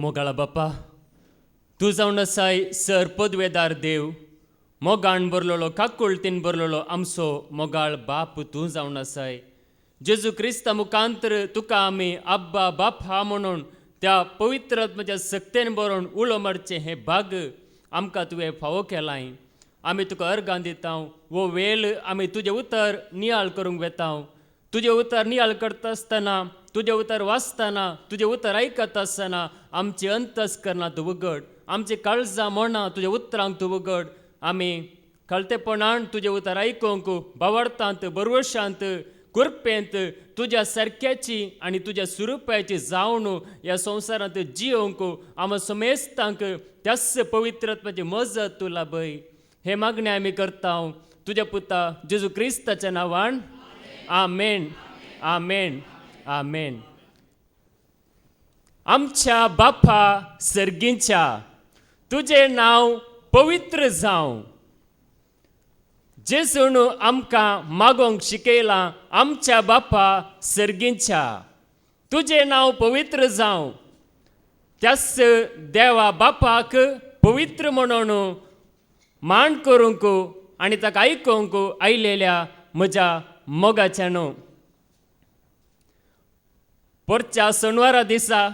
मोगाळा बाप्पा तूं जावन आसाय सर पदवेदार देव मोगाण बरलोलो काकुळतीन बरलोलो आमचो मोगाळ बाप तूं जावन आसाय जेजू क्रिस्ता मुखांतर तुका आमी अब्बा बाप हा म्हणून त्या पवित्र आत्म्याच्या सक्तेन बरोवन उलो मारचें हें भाग आमकां तुवें फावो केलाय. आमी तुका अर्गां दिता वो वेळ आमी तुजें उतर नियाळ करूंक वेता. तुजें उतर नियाळ करता आसतना तुजें उतर वाचतना तुजें उतर आयकता आसतना आमची अंतस्करणां तूं उगड, आमची काळजां मनां तुज्या उतरांक तूं उगड. आमी कळतेपणान तुजें उतर आयकूंक भावार्थांत बरवशांत कृपेंत तुज्या सारक्याची आनी तुज्या स्वरुपाची जावन ह्या संवसारांत जियोंक आमी समेस्तांक त्याच पवित्र आत्म्याची मजत तूं लाभय. हे मागणें आमी करता तुज्या पुता जेजू क्रिस्ताच्या नांवान. आमेन आमेन आमेन. आमच्या बापा सर्गीच्या तुजें नांव पवित्र जावं. जेजून आमकां मागोंक शिकयलां आमच्या बापा सर्गीच्या तुजें नांव पवित्र जावं. त्याच देवा बापाक पवित्र म्हणून मान करूंक आनी ताका आयकूंक आयलेल्या म्हज्या मोगाच्यानो. परच्या शेनवारा दिसा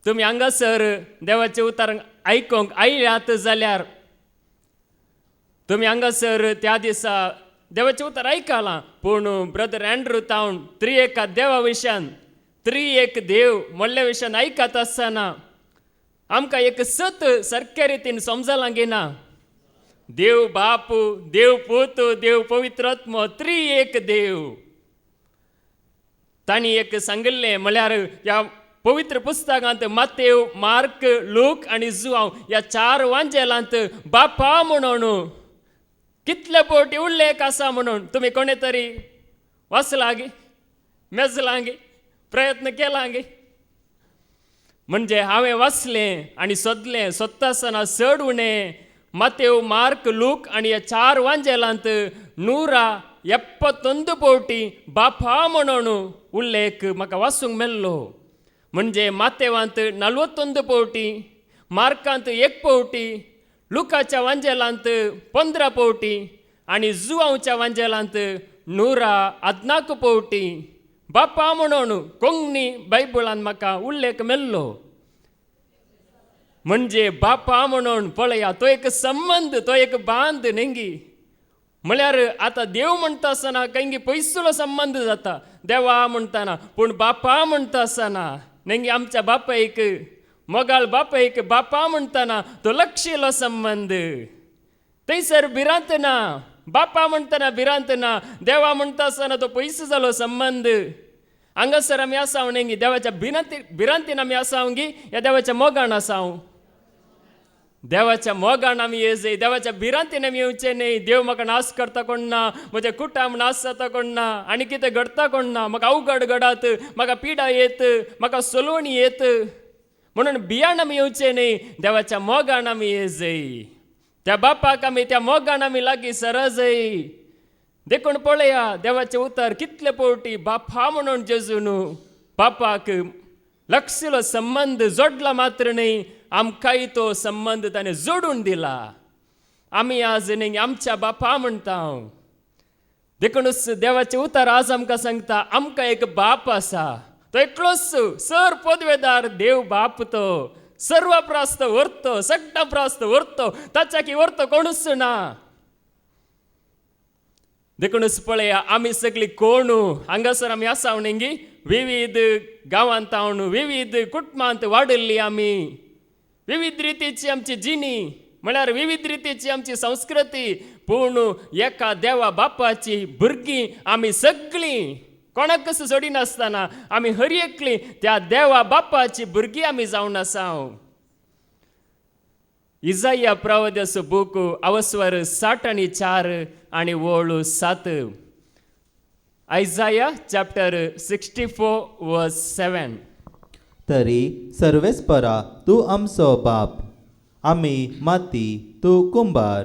तुमी हांगासर देवाचें उतर आयकूंक आयल्यात जाल्यार तुमी हांगासर त्या दिसा देवाचें उतर आयकलां. पूण ब्रदर एंड्रू तावन त्रिएका देवा विशयान त्रिएक देव म्हणल्या विशयान आयकत आसतना आमकां एक सत सारके रितीन समजलां गेना. देव बाप, देव पूत, देव पवित्र आत्मो त्रिएक देव. तांणी एक सांगिल्लें म्हळ्यार ह्या पवित्र पुस्तकांत मातेव, मार्क, लूक आनी जुआंव ह्या 4 वांजेलांत बापा म्हणून कितले फावटी उल्लेख आसा म्हणून तुमी कोणे तरी वाचला गे, मेजला गे, प्रयत्न केला गे. म्हणजे हांवें वाचलें आनी सोदलें सोदता आसतना चड उणें मातेव, मार्क, लूक आनी ह्या 4 वांजेलांत 171 फावटी बापा म्हणून उल्लेख म्हाका वाचूंक मेळ्ळो. म्हणजे मातेवांत 41 फावटी, मार्कांत 1 फावटी, लुकाच्या वांजेलांत 15 फावटी आनी जुआंवच्या वांजेलांत 114 फावटी बापा म्हणून कोंकणी बायबलांत म्हाका उल्लेख मेळ्ळो. म्हणजे बापा म्हणून पळया तो एक संबंध, तो एक बांद नेंगी. म्हळ्यार आतां देव म्हणटा आसतना कंगी पयसुलो संबंध जाता देवा म्हणटाना, पूण बापा म्हणटा आसतना नेंगी आमच्या बापायक, मोगाळ बापायक बापा म्हणटाना तो लक्षिलो संबंध. थंयसर भिरांत ना, बापा म्हणटाना भिरांत ना, देवा म्हणटा आसतना तो पयस जालो संबंध. हांगासर आमी आसाव नेंगी देवाच्या भिरांतीन आमी आसाव गी ह्या देवाच्या मोगान आसाव. देवाच्या मोगान आमी येजय, देवाच्या भिरांतीन आमी येवचें न्ही. देव म्हाका नाश करता कोण ना, म्हजे कुटाम नाश जाता कोण ना, आनी कितें घडता कोण ना. म्हाका अवघड घडात, म्हाका पिडा येत, म्हाका सोलवणी येत म्हणून भियान आमी येवचें न्ही. देवाच्या मोगान आमी येजय, त्या बापाक आमी त्या मोगान आमी लागीं सरजय. देखून पळया देवाचें उतर कितले फावटी बापा म्हणून जेजून बापाक लक्षिलो संबंध जोडला मात्र न्ही, आमकांय तो संबंध ताणें जोडून दिला. आमी आज न्ही आमच्या बापा म्हणटा. देखूनच देवाचें उतर आज आमकां सांगता आमकां एक बाप आसा, तो एकलोच सर पदवेदार देव बाप. तो सर्व प्रास्त व्हरतो, सगळा प्रास्त व्हरतो, ताच्या की व्हरतो कोणूच ना. देखूनच पळया आमी सगळी कोण हांगासर आमी आसाव न्ही, विविध गांवांत हांव विविध कुटुंबांत वाडिल्ली आमी, विविध रितीची आमची जिणी म्हळ्यार विविध रितीची आमची संस्कृती. पूण एका देवा बापाची भुरगीं आमी सगळीं कोणाकच सोडिनासतना आमी हर एकली त्या देवा बापाची भुरगीं आमी जावन आसाव. इजाया प्रवाद्याचो बूक अवस्वर 60:4 आनी वळू 7. Isaiah chapter 64 verse 7. तरी सर्वेस्परा तूं आमचो बाप, आमी माती तूं कुंभार,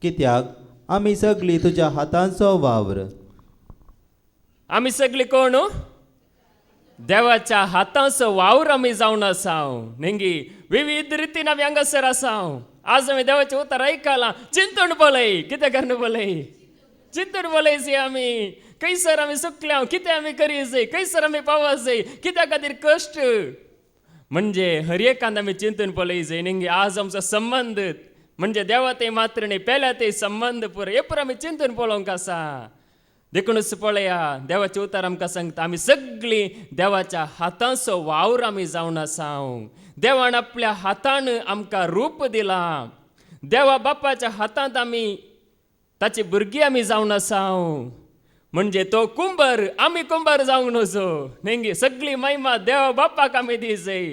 कित्याक आमी सगळीं तुज्या हातांचो वावर. आमी सगळीं कोण देवाच्या हातांचो वावर आमी जावन आसाव नेंगी विविध रितीन आमी हांगासर आसाव आज आमी देवाचें उतर आयकलां चिंतून पळय कितें करन पळय चिंतून पळयची आमी खंयसर आमी सुकल्या कितें आमी करी जाय खंयसर आमी पावो जाय कित्या खातीर कश्ट म्हणजे हर एकांत आमी चिंतून पळय जाय नेंगी आज आमचो संबंध म्हणजे देवा ते मात्र न्ही पेल्या ते संबंध पुरो हे पुरो आमी चिंतून पळोवंक आसा देखूनच पळया देवाचें उतर आमकां सांगता आमी सगळीं देवाच्या हातांचो वावर आमी जावन आसाव देवान आपल्या हातान आमकां रूप दिलां देवा बापाच्या हातांत आमी ताची भुरगीं आमी जावन आसाव म्हणजे तो कुंभार आमी कुंभार जावंक नजो नेंगी सगळी महिमा देवा बापाक आमी दी जाय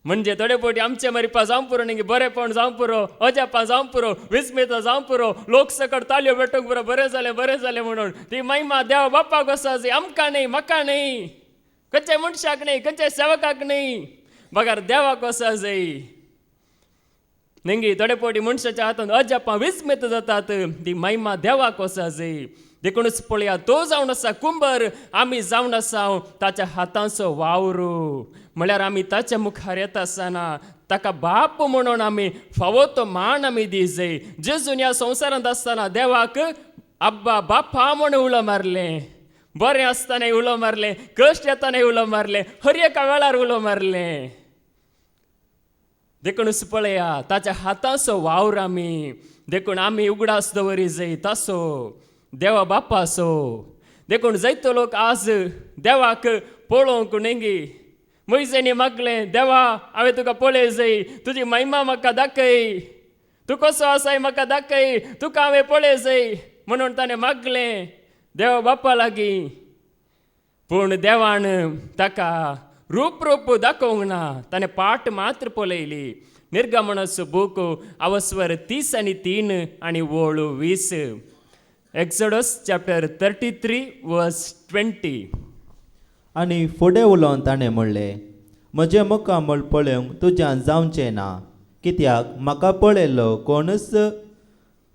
म्हणजे थोडे फावटी आमचे मरिपा जावं पुरो नेंगी बरेपण जावं पुरो अजापा जावं पुरो विस्मिता जावं पुरो लोक सकट ताल्यो भेटूंक पुरो बरें जालें म्हणून ती महिमा देवा बापाक वसा जाय आमकां न्ही म्हाका न्ही खंयच्या मनशाक न्ही खंयच्या सेवकाक न्ही बगार देवाक वसा जाय नेंगी थोडे फावटी मनशाच्या हातांत अजापा विस्मित जातात ती महिमा देवाक वसा जाय देखूनच पळया तो जावन आसा कुंभार आमी जावन आसाव ताच्या हातांचो वावरू म्हळ्यार आमी ताच्या मुखार येता आसतना ताका बाप म्हणून आमी फावो तो मान आमी दी जाय जेजून ह्या संवसारांत आसतना देवाक अब्बा बापा म्हणून उलो मारलें बरें आसतानाय उलो मारलें कश्ट येतानाय उलो मारलें हर एका वेळार उलो मारलें देखूनच पळया ताच्या हातांचो वावर आमी देखून आमी उगडास दवरी जाय तासो देवा बापासो देखून जायतो लोक आज देवाक पळोवंक नेंगी मोइजेनी मागलें देवा हांवें तुका पळय जाय तुजी महिमा म्हाका दाखय तूं कसो आसाय म्हाका दाखय तुका हांवें पळय जाय म्हणून ताणें मागलें देवा बापा लागीं पूण देवान ताका रूप दाखोवंक ना ताणें पाट मात्र पळयली निर्गमनाचो बूक अवस्वर 30:3 आनी वळू 20 एक्सोडस चॅप्टर 33 वर्स 20 आनी फुडें उलोवन ताणें म्हणलें म्हजें मुखामळ पळोवंक तुज्यान जावचें ना कित्याक म्हाका पळयल्लो कोणूच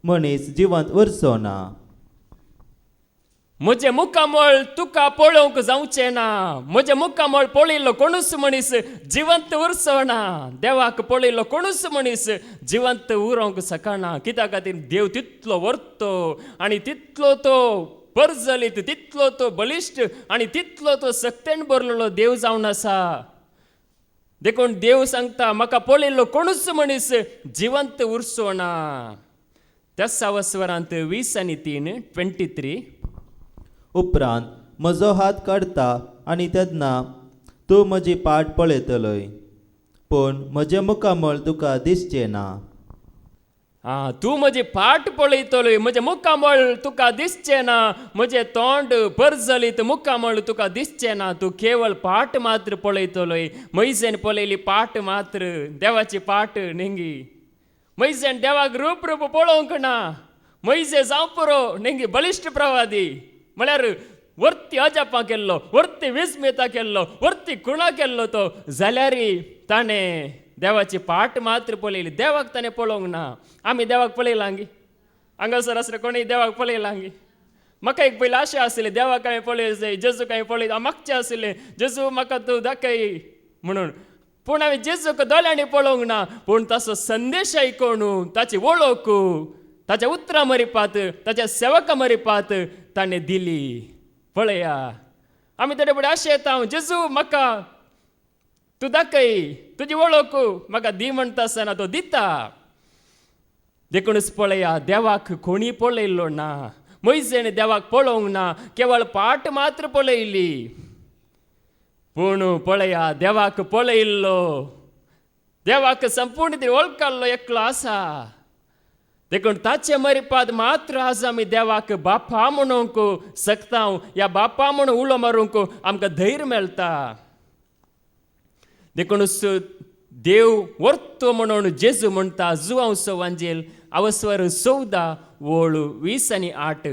मनीस जिवंत उरचो ना म्हजें मुखामळ तुका पळोवंक जावचें ना म्हजें मुखामळ पळयल्लो कोणूच मनीस जिवंत उरचो ना देवाक पळयल्लो कोणूच मनीस जिवंत उरोवंक शकना कित्या खातीर देव तितलो वर्तो आनी तितलो तो परजलीत तितलो तो बलिश्ट आनी तितलो तो सक्तेन भरलेलो देव जावन आसा देखून देव सांगता म्हाका पळयल्लो कोणूच मनीस जिवंत उरचो ना त्याच अवस्वरांत 20:3 23 उपरांत म्हजो हात काडटा आनी तेन्ना तूं म्हजी पाट पळयतलोय पूण म्हजें मुखामळ तुका दिसचें ना तूं म्हजी पाट पळयतलोय म्हजें मुखामळ तुका दिसचें ना म्हजें तोंड परजलीत मुखामळ तुका दिसचें ना तूं केवळ पाट मात्र पळयतलोय मैजेन पळयली पाट मात्र देवाची पाट नेंगी मैजेन देवाक रूप पळोवंक ना मैजे जावं पुरो नेंगी बलिश्ट प्रवादी म्हळ्यार वर्ती अजापा केल्लो वर्ती विस्मिता केल्लो वर्ती कुणा केल्लो तो जाल्यार ताणें देवाची पाट मात्र पळयली देवाक ताणें पळोवंक ना आमी देवाक पळयलांगी हांगासर आसले कोणी देवाक पळयलांगी म्हाका एक पयलीं आशा आसली देवाक हांवें पळय जाय जेजूक हांवें पळय मागचें आसलें जेजू म्हाका तूं दाखय म्हणून पूण हांवें जेजूक दोळ्यांनी पळोवंक ना पूण ताचो संदेश आयकून ताची वळख ताच्या उतरां मरिपात ताच्या सेवकां मरिपात ताणें दिली पळया आमी ताचे फुडें आशा येता जेजू म्हाका तूं दाखय तुजी वळख म्हाका दी म्हणटा आसतना तो दिता देखूनच पळया देवाक कोणी पळयल्लो ना मैजेन देवाक पळोवंक ना केवळ पाट मात्र पळयली पूण पळया देवाक पळयल्लो देवाक संपूर्ण ती वळखलो एकलो आसा देखून ताचे मरिपाद मात्र आज आमी देवाक बापा म्हणूंक शकता ह्या बापा म्हणून उलो मारूंक आमकां धैर्य मेळटा देखूनच देव वर्तो म्हणून जेजू म्हणटा जुवांचो वांजेल अवस्वर 14 वळू 20 आनी 8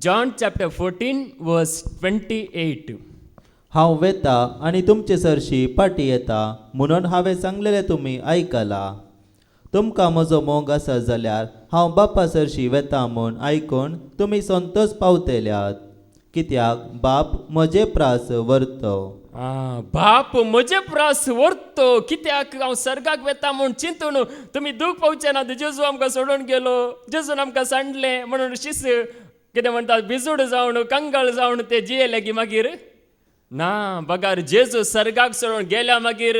जॉन चॅप्टर 14 वर्स 28 हांव वेता आनी तुमचे सरशी पाटी येता म्हणून हांवें सांगलेलें तुमी आयकलां तुमकां म्हजो मोग आसा जाल्यार हांव बापा सरशी वेता म्हूण आयकून तुमी संतोश पावतल्यात कित्याक बाप म्हजे प्रास व्हरतो. बाप म्हजे प्रास व्हरतो, कित्याक हांव सर्गाक वेता म्हूण चिंतून तुमी दूख पावचे ना. जेजू आमकां सोडून गेलो, जेजून आमकां सांडलें म्हणून शिस कितें म्हणटा बिजूड जावन कंगाळ जावन ते जियेले की मागीर ना. बगार जेजू सर्गाक सोडून गेल्या मागीर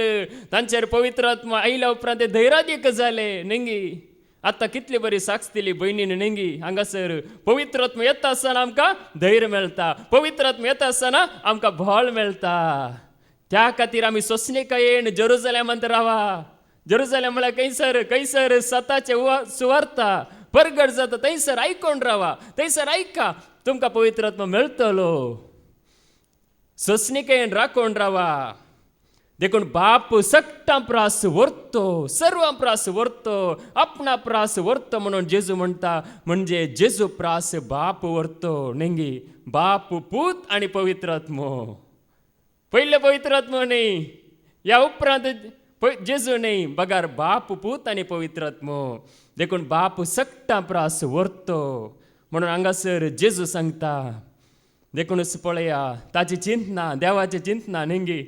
तांचेर पवित्र आत्मा आयल्या उपरांत ते धैर्यादीक जाले. नेंगी आतां कितली बरी साक्ष दिली भयणीन. नेंगी हांगासर पवित्र आत्मा येता आसतना आमकां धैर्य मेळटा, पवित्र आत्मा येता आसतना आमकां भोळ मेळटा. त्या खातीर आमी सोंसणेकायेन जेरुसलेमांत रावा. जेरुसलेम म्हळ्यार खंयसर सताचे सुवार्ता परगट जाता थंयसर आयकोन रावा, थंयसर आयका, तुमकां पवित्र आत्मा मेळटलो. सोंसणेकायेन राखोन रावा. देखून बाप सक्टा प्रास व्हरतो, सर्व प्रास व्हरतो, आपणा प्रास व्हरतो म्हणून जेजू म्हणटा. म्हणजे जेजू प्रास बाप व्हरतो. नेंगी बाप, पूत आनी पवित्र आत्मो. पयले पवित्र आत्मो न्ही, ह्या उपरांत जेजू न्ही. बगार बाप, पूत आनी पवित्र आत्मो. देखून बाप सक्टा प्रास व्हरतो म्हणून हांगासर जेजू सांगता. देखूनच पळया ताची चिंतना, देवाची चिंतना. नेंगी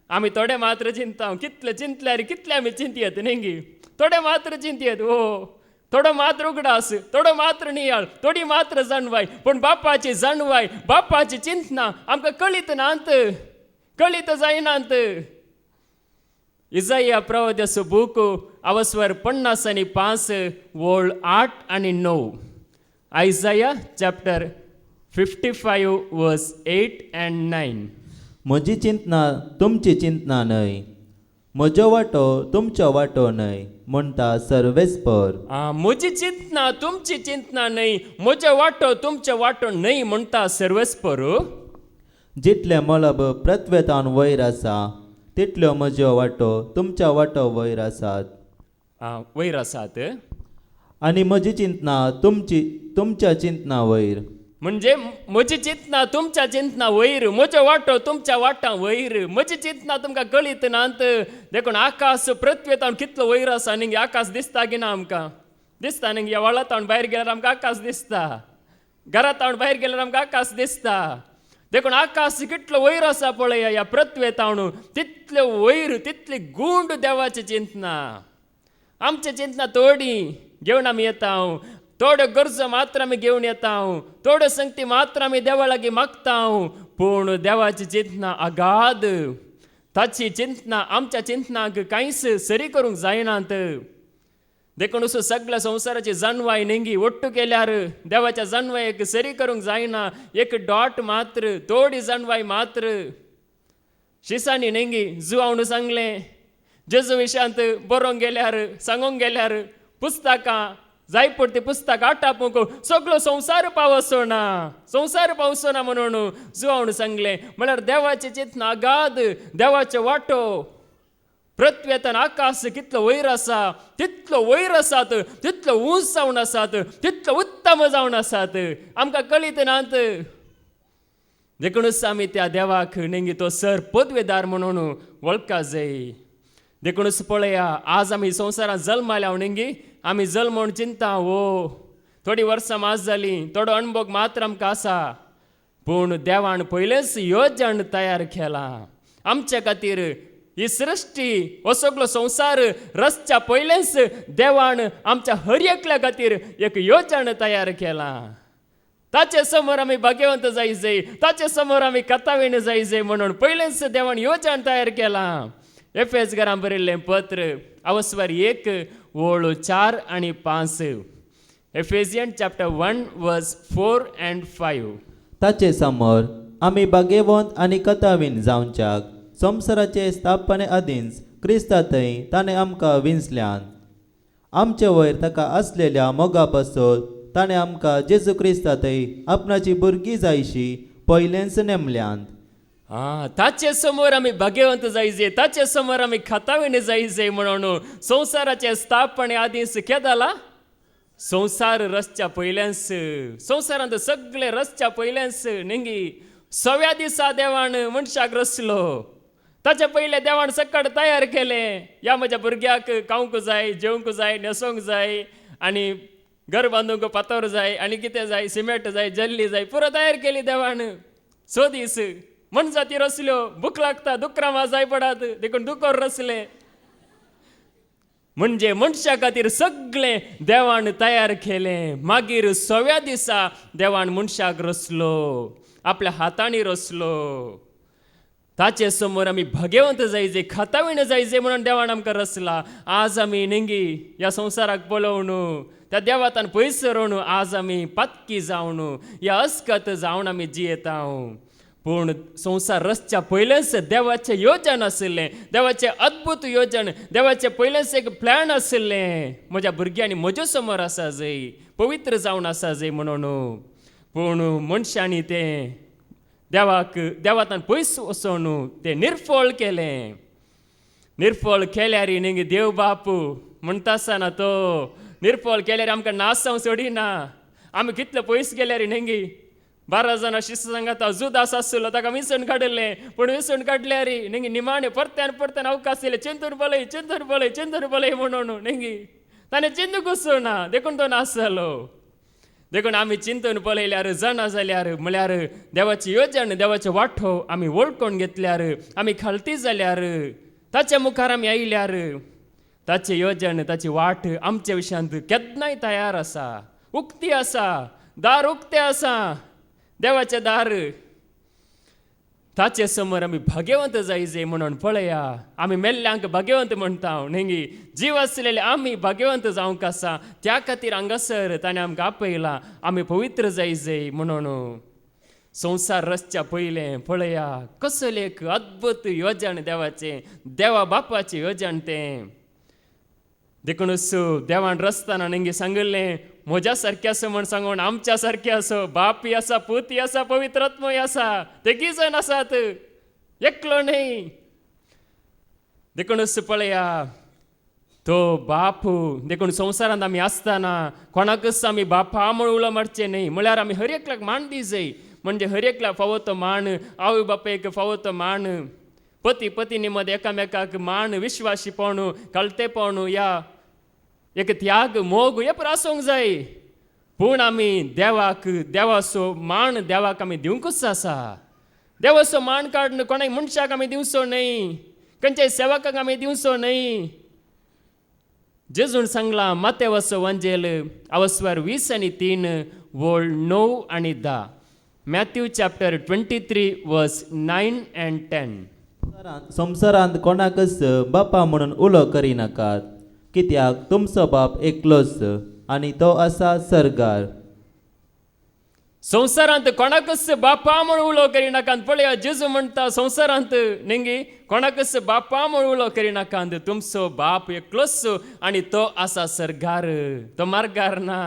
आमी थोडे मात्र चिंता, कितले चिंतल्यार कितले आमी चिंतयत. नेंगी थोडे मात्र चिंतयत. थोडो मात्र उगडास, थोडो मात्र नियाळ, थोडी मात्र जाणवाय. पूण बापाची जाणवाय, बापाची चिंतना आमकां कळीत नात, कळीत जायनात. इजाया प्रवाद्याचो बूक आवस्वर 50:5 वोळ 8 आनी 9. आयजाया चॅप्टर 55 वर्स 8 and 9. म्हजी चिंतना तुमची चिंतना न्हय, म्हजो वांटो तुमचो वांटो न्हय म्हणटा सर्वेस्पर. म्हजी चिंतना तुमची चिंतना न्हय, म्हजो वांटो तुमचो वांटो न्हय म्हणटा सर्वेस्पर. जितले मलब प्रत्वेतान वयर आसा तितल्यो म्हजो वांटो तुमच्या वांटो वयर आसात. वयर आसात. आनी म्हजी चिंतना तुमच्या चिंतना वयर. म्हणजे म्हजी चिंतना तुमच्या चिंतना वयर, म्हजो वांटो तुमच्या वांटा वयर. म्हजी चिंतना तुमकां कळीत नात. देखून आकाश पृथ्वेतान कितलो वयर आसा. न्ही आकाश दिसता की ना आमकां? दिसता न्ही. ह्या वळातावन भायर गेल्यार आमकां आकाश दिसता, घरातावन भायर गेल्यार आमकां आकाश दिसता. देखून आकाश कितलो वयर आसा पळया ह्या पृथ्वेतावन, तितले वयर तितली गुंड देवाची चिंतना. आमची चिंतना थोडी घेवन आमी येता, थोड्यो गरजो मात्र आमी घेवन येता, थोड्यो संगती मात्र आमी देवा लागीं मागता. पूण देवाची चिंतना अगाध. ताची चिंतना आमच्या चिंतनाक कांयच सरी करूंक जायनात. देखून असो सगळ्या संवसाराची जाणवाय नेंगी ओट्टू केल्यार देवाच्या जाणवायेक सरी करूंक जायना. एक डॉट मात्र, थोडी जाणवाय मात्र. शिसांनी नेंगी जुवावन सांगलें, जेजू विशयांत बरोवंक गेल्यार, सांगोंक गेल्यार पुस्तकां जाय पडटी पुस्तकां आटापूंक सगळो संवसार पावसो ना, संवसार पावसो ना म्हणून जुवावन सांगलें. म्हळ्यार देवाची चिंतना अगाध, देवाचो वांटो. पृथ्वेतान आकाश कितलो वयर आसा तितलो वयर आसात, तितलो उंच जावन आसात, तितलो उत्तम जावन आसात. आमकां कळीत नात. देखूनच आमी त्या देवाक नेंगी तो सर पदवेदार म्हणून वळखा जाय. देखूनच पळया आज आमी संवसारांत जल्माल्या नेंगी आमी जल्म म्हूण चिंता. थोडी वर्सां मास जालीं, थोडो अणभव मात्र आमकां आसा. पूण देवान पयलेच योजन तयार केला आमच्या खातीर. ही सृश्टी हो सगळो संवसार रचच्या पयलेच देवान आमच्या हर एकल्या खातीर एक योजन तयार केला. ताचे समोर आमी भाग्यवंत जाय, ताचे समोर आमी कथावीण जाय म्हणून पयलेच देवान योजन तयार केला. एफेसकारांक बरयल्लें पत्र आवस्वर 1 वोळ 4 आनी 5. एफेसियन चॅप्टर 1 वर्स 4 and 5. ताचे समोर आमी भाग्यवंत आनी कथावीण जावच्याक संवसाराचे स्थापने आदींच क्रिस्तांतय ताणें आमकां विंचल्यान. आमचे वयर ताका आसलेल्या मोगा पासत ताणें आमकां जेजू क्रिस्तांतय आपणाची भुरगीं जायशी पयलेंच नेमल्यान. ताचे समोर आमी भाग्यवंत जाय, ताचे समोर आमी कथावीण जाय म्हणून संवसाराचे स्थापने आदींच केदाला. संवसार रचच्या पयलेंच, संवसारांत सगळे रचच्या पयलेंच नेंगी 6व्या दिसा देवान मनशाक रचलो. ताचे पयले देवान सकट तयार केलें. ह्या म्हज्या भुरग्याक खावंक जाय, जेवंक जाय, न्हेसोंक जाय, आनी घर बांदूंक फातर जाय, आनी कितें जाय, सिमेंट जाय, जल्ली जाय, पुरो तयार केली देवान. सोदीस मनजाती रसल्यो भूक लागता दुकरां जाय पडात देखून दुकोर रसले म्हणजे मनशा खातीर सगळे देवान तयार केले. मागीर 6व्या दिसा देवान मनशाक रचलो, आपल्या हातांनी रचलो. ताचे समोर आमी भाग्यवंत जायचे, खातावीण जायचे म्हणून देवान आमकां रचला. आज आमी नेंगी ह्या संवसाराक पळोवन त्या देवातान पयस रावन आज आमी पातकी जावन ह्या अस्कत जावन आमी जियेता. पूण संवसार रचच्या पयलेंच देवाचें योजन आशिल्लें, देवाचें अद्भुत योजन, देवाचें पयलेंच एक प्लॅन आशिल्लें म्हज्या भुरग्यांनी म्हज्या समोर आसा जंय पवित्र जावन आसा जंय म्हणून. पूण मनशांनी तें देवातान पयस वचोन तें निर्फळ केलें. निर्फळ केल्यार नेंगे देव बाप म्हणटा आसतना तो निर्फळ केल्यार आमकां नासांव सोडिना. आमी कितले पयस गेल्यार नेंगी 12 जाणां शिष्य सांगात जुदास आसलो ताका विसण काडलें. पूण विसण काडल्यार नेंगी निमाणे परत्यान अवकाश दिले चिंतून पळय म्हणून नेंगी ताणें चिंतूंक वचना देखून तो नासलो. देखून आमी चिंतून पळयल्यार जाणा जाल्यार म्हळ्यार देवाची योजन देवाचो वांटो आमी वळखून घेतल्यार आमी खालती जाल्यार ताच्या मुखार आमी आयल्यार ताचे योजन ताची वाट आमच्या विशयांत केन्नाय तयार आसा, उक्ती आसा, दार उक्तें आसा. देवाचें दार ताचे समोर आमी भाग्यवंत जायचे म्हणून पळया. आमी मेल्ल्यांक भाग्यवंत म्हणटा नेंगी जीव आसलेले आमी भाग्यवंत जावंक आसा. त्या खातीर हांगासर ताणें आमकां आपयला आमी पवित्र जायचे म्हणून. संवसार रचच्या पयलें पळया कसलें एक अद्भुत योजन देवाचें, देवा बापाचें योजन तें. देखूनच देवान रचतना नेंगी सांगलें म्हज्या सारकें आसा म्हण सांगून आमच्या सारकें आसा, बापूय आसा, पुतूय आसा, पवित्र आत्मोय आसा, तेगी जण आसात, एकलो न्ही. देखूनच पळया तो बाप देखून संवसारांत आमी आसतना कोणाकच आमी बापा म्हूण उलो मारचें न्ही. म्हळ्यार आमी हर एकल्याक मान दी जाय. म्हणजे हर एकल्याक फावो तो मान, आवय बापायक फावो तो मान, पती पत्नी मदें एकामेकाक मान, विश्वासीपण, कळतेपण, या एक त्याग मोग हे आसूंक जाय. पूण आमी देवाचो मान देवाक आमी दिवंकूच आसा. देवाचो मान काडून कोणाय मनशाक आमी दिवचो न्ही, खंयच्याय सेवकाक आमी दिवचो न्ही. जेजून सांगलां मातेवाचो वंजेल अवस्वार 20 आनी 3 वळ 9 आनी 10. मॅथ्यू चॅप्टर 23 वर्स 9 and 10. संवसारांत कोणाकच बापा म्हणून उलो करिनाकात, कित्याक तुमचो बाप एकलोच आनी तो आसा सर्गार. संवसारांत कोणाकच बापा म्हूण उलो करिनाकांत. पळया जेजू म्हणटा संवसारांत नेंगी कोणाकच बापा म्हूण उलो करिनाकांत. तुमचो बाप एकलोच आनी तो आसा सर्गार. तो मार्गार ना,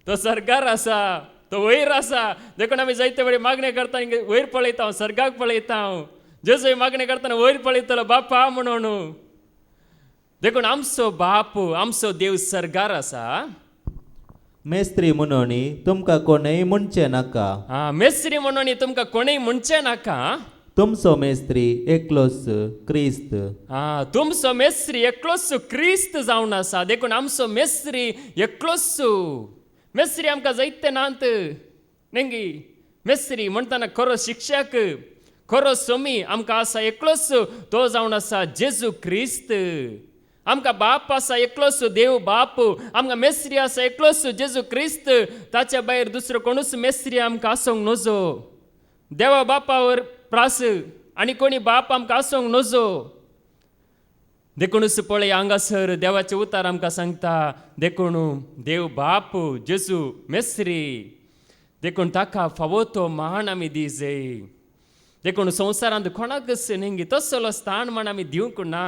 तो सर्गार आसा, तो वयर आसा. देखून आमी जायते वेळी मागणी करता वयर पळयता, सर्गाक पळयता. जेजू मागणी करतना वयर पळयतलो बापा म्हणून. देखून आमचो बाप आमचो देव सर्गार आसा. मेस्त्री म्हणून तुमकां कोणय म्हणचें नाका. मेस्त्री म्हणून तुमकां कोणय म्हणचें नाका. तुमचो मेस्त्री एकलोच क्रिस्त. तुमचो मेस्त्री एकलोच क्रिस्त जावन आसा. देखून आमचो मेस्त्री एकलोच. मेस्त्री आमकां जायते नात नेंगी. मेस्त्री म्हणटना खरो शिक्षक, खरो सोमी आमकां आसा एकलोच, तो जावन आसा जेजू क्रिस्त. आमकां बाप आसा एकलोच, देव बाप. आमकां मेस्त्री आसा एकलोच, जेजू क्रिस्त. ताच्या भायर दुसरो कोणूच मेस्त्री आमकां आसूंक नजो. देवा बापावर प्रास आनी कोणी बाप आमकां आसूंक नजो. देखूनच पळय हांगासर देवाचे उतार आमकां सांगता. देखून देव बाप, जेजू मेस्त्री, देखून ताका फावो तो मान आमी दी जाय. देखून संवसारांत कोणाकच नेंगी तसलो स्थान मान आमी दिवंक ना.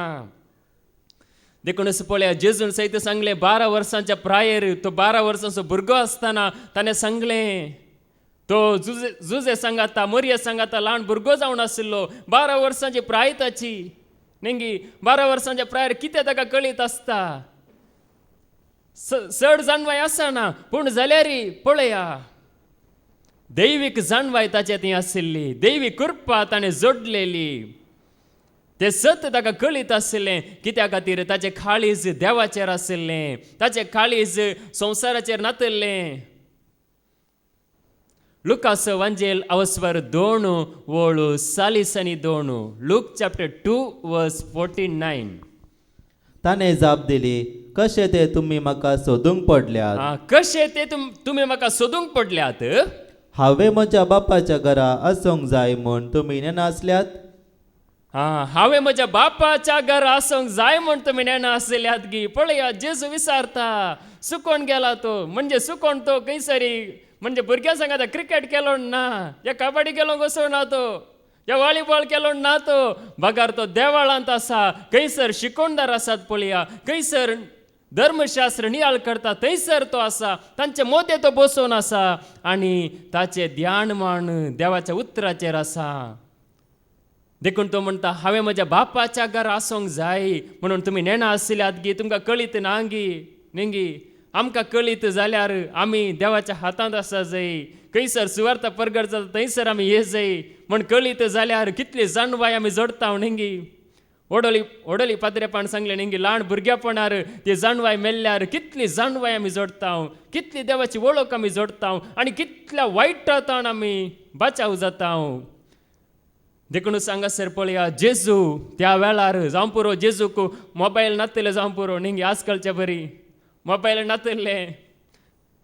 देखूनच पळया जेजून सयत सांगलें 12 वर्सांच्या प्रायर, तो 12 वर्सांचो भुरगो आसतना ताणें सांगलें, तो जुजे सांगाता, मोरये सांगाता ल्हान भुरगो जावन आशिल्लो 12 वर्सांची प्राय ताची नेंगी. 12 वर्सांच्या प्रायर कितें ताका कळीत आसता, चड जाणवाय आसना. पूण जाल्यार पळया दैवीक जाणवाय ताचे थंय आशिल्ली, दैवी कृपा ताणें जोडलेली. तें सत ताका कळीत आशिल्लें. कित्या खातीर ताचें काळीज देवाचेर आशिल्लें, ताचें काळीज संवसाराचेर नातिल्लें, लुकास वांजेल अवस्वर 2 वोळू 40 आनी 2. लूक चॅप्टर 2 वर्स 49. ताणें जाप दिली, कशें ते तुमी म्हाका सोदूंक पडल्यात. कशे ते तुम्ही म्हाका सोदूंक पडल्यात. हांवें म्हज्या बापाच्या घरा आसूंक जाय म्हूण तुमी नेनासल्यात. हांवें म्हज्या बापाच्या घरा आसूंक जाय म्हूण तुमी नेना आसल्यात गी. पळया, जेजू विचारता सुकोन गेला तो. म्हणजे सुकोन तो खंयसरी म्हणजे भुरग्यां सांगात क्रिकेट केलो ना, या कबड्डी केलो कसो ना तो, या व्हॉलीबॉल केलो ना तो. बगार तो देवाळांत आसा, खंयसर शिकोणदार आसात. पळया, खंयसर धर्मशास्त्र नियाळ करता थंयसर तो आसा. तांचे मोदे तो बसोन आसा आनी ताचे ध्यान म्हण देवाच्या उतराचेर आसा. देखून तो म्हणटा, हांवें म्हज्या बापाच्या घरा आसूंक जाय म्हणून तुमी नेना आसल्यात गी. तुमकां कळीत ना गी निंगी. आमकां कळीत जाल्यार आमी देवाच्या हातांत आसा जाय. खंयसर सुवार्थ परगट जाता थंयसर आमी ये जाय म्हण कळीत जाल्यार कितली जाणवाय आमी जोडटा निंगी. ओडोली पाद्रेपण सांगले निंगी, ल्हान भुरग्यापणार ती जाणवाय मेल्ल्यार कितली जाणवाय आमी जोडता, कितली देवाची वळख आमी जोडता आनी कितल्या वायटांतान आमी बचाव जाता. देखून सांगासर पळया, जेजू त्या वेळार जावं पुरो जेजूक मोबायल नातले जावं पुरो निंगी. आजकालच्या बरी मोबायल नातले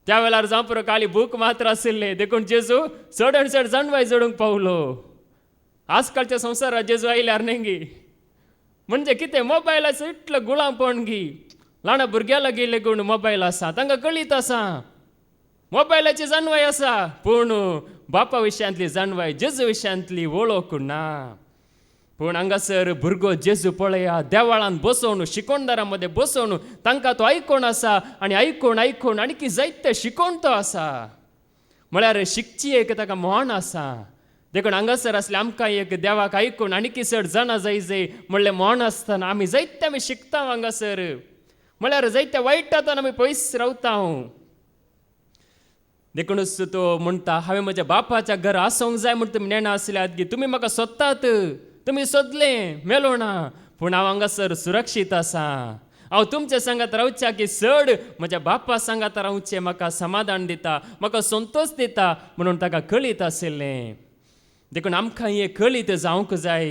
त्या वेळार जावं पुरो खाली बूक मात्र आशिल्ले. देखून जेजू चड आनी चड जाणवाय जोडूंक पावलो. आजकालच्या संवसारात जेजू आयल्यार निंगी म्हणजे कितें मोबायलाचो इतलो गुलामपण गी. ल्हान भुरग्यां लागीं लेगून मोबायल आसा, तांकां कळीत आसा, मोबायलाची जाणवाय आसा, पूण बापा विशयांतली जाणवाय जेजू विशयांतली वळख ना. पूण हांगासर भुरगो जेजू पळया देवाळांत बसोवन शिकोणदारां मदें बसोवन तांकां तो आयकोन आसा आनी आयकोन आनी जायते शिकोवन तो आसा. म्हळ्यार शिकची एक ताका मोहन आसा. देखून हांगासर आसले आमकां एक देवाक आयकून आनी चड जाणा जाय म्हणलें मोहन आसतना आमी जायते आमी शिकता. हांगासर म्हळ्यार जायते वायटांतान आमी पयस रावता. देखूनच तो म्हणटा, हांवें म्हज्या बापाच्या घरा आसूंक जाय म्हूण तुमी नेना आसल्यात गी. तुमी म्हाका सोदतात, तुमी सोदलें मेलो ना, पूण हांव हांगासर सुरक्षीत आसा. हांव तुमच्या सांगात रावच्या की चड म्हज्या बापा सांगात रावचें म्हाका समाधान दिता, म्हाका संतोश दिता म्हणून ताका कळीत आशिल्लें. देखून आमकां हें कळीत जावंक जाय.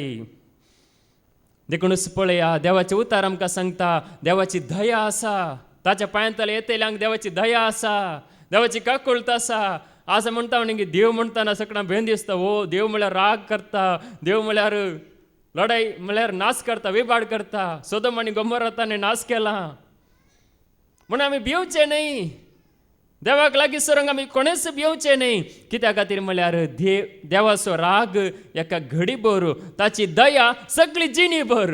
देखूनच पळया, देवाचे उतार आमकां सांगता देवाची दया आसा. ताच्या पांयांतले येतेल्यांक देवाची दया आसा, देवाची काकुळट आसा. आज म्हणटा न्ही देव म्हणटाना सगळ्यांक भेंड दिसता. हो, देव म्हळ्यार राग करता, देव म्हळ्यार लढाई म्हळ्यार नाश करता, विबाड करता. सोदोम आनी गोमोरा ताणें नाश केला म्हणून आमी भिवचे न्ही. देवाक लागीं सरूंक आमी कोणेच भिवचे न्ही. कित्या खातीर म्हळ्यार देवाचो राग एका घडी भर, ताची दया सगळी जिणी भर.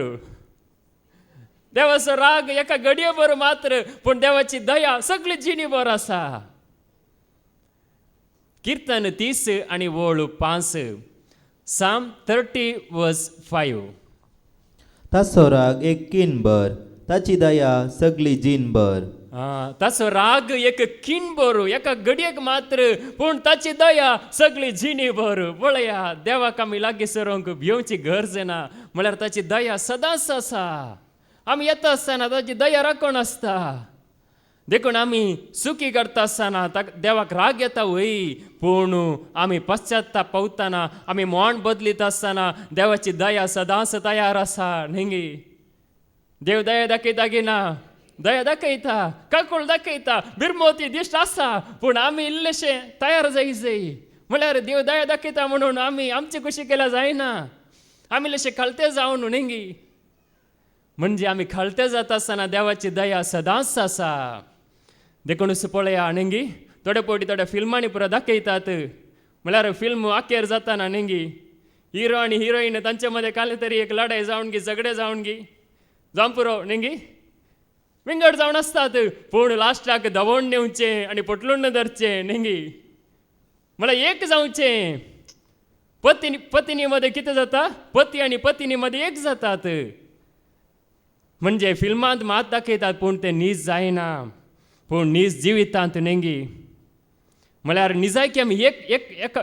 देवाचो राग एका घडये भर मात्र, पूण देवाची दया सगळी जिणी भर आसा. कीर्तन 30 आनी वोळ 5. Psalm 30 verse 5. ताचो राग एक किनभर, ताची दया सगळी जिनभर. ताचो राग एक किनभर एका घडयेक मात्र, पूण ताची दया सगळी जिणी भर. पळया, देवाक आमी लागीं सरूंक भिवची गरज ना. म्हळ्यार ताची दया सदांच आसा. आमी येता आसतना ताची दया राखण आसता. देखून आमी सुखी करता आसतना देवाक राग येता वय, पूण आमी पश्चात्ताप पावतना आमी मोहन बदलीत आसतना देवाची दया सदांच तयार आसा न्ही. देव दया दाखयता गी ना, दया दाखयता, काकूळ दाखयता, बिरमोती दिश्ट आसा, पूण आमी इल्लेशे तयार जाय. म्हळ्यार देव दया दाखयता म्हणून आमी आमची खुशी केल्या जायना. आमी इल्लेशे खालते जावन न्ही. म्हणजे आमी खालते जाता आसतना देवाची दया सदांच आसा. देखूनच पळया न्ही, थोडे पटी थोड्या फिल्मांनी पुरो दाखयतात. म्हळ्यार फिल्म आखेर जाताना न्ही हिरो आनी हिरोईन तांचे मदें काले तरी एक लढाई जावन गी, झगडे जावन गी, जावं पुरो न्ही विंगड जावन आसतात. पूण लास्टाक दवण नेवचे आनी पटलून धरचे न्ही. म्हळ्यार एक जावचें. पत्नी मध्ये कितें जाता, पती आनी पत्नी मध्ये एक जातात. म्हणजे फिल्मांत मात दाखयतात पूण ते नीज जायना, पूण नीज जिवितांत न्ही. म्हळ्यार निजायकी आमी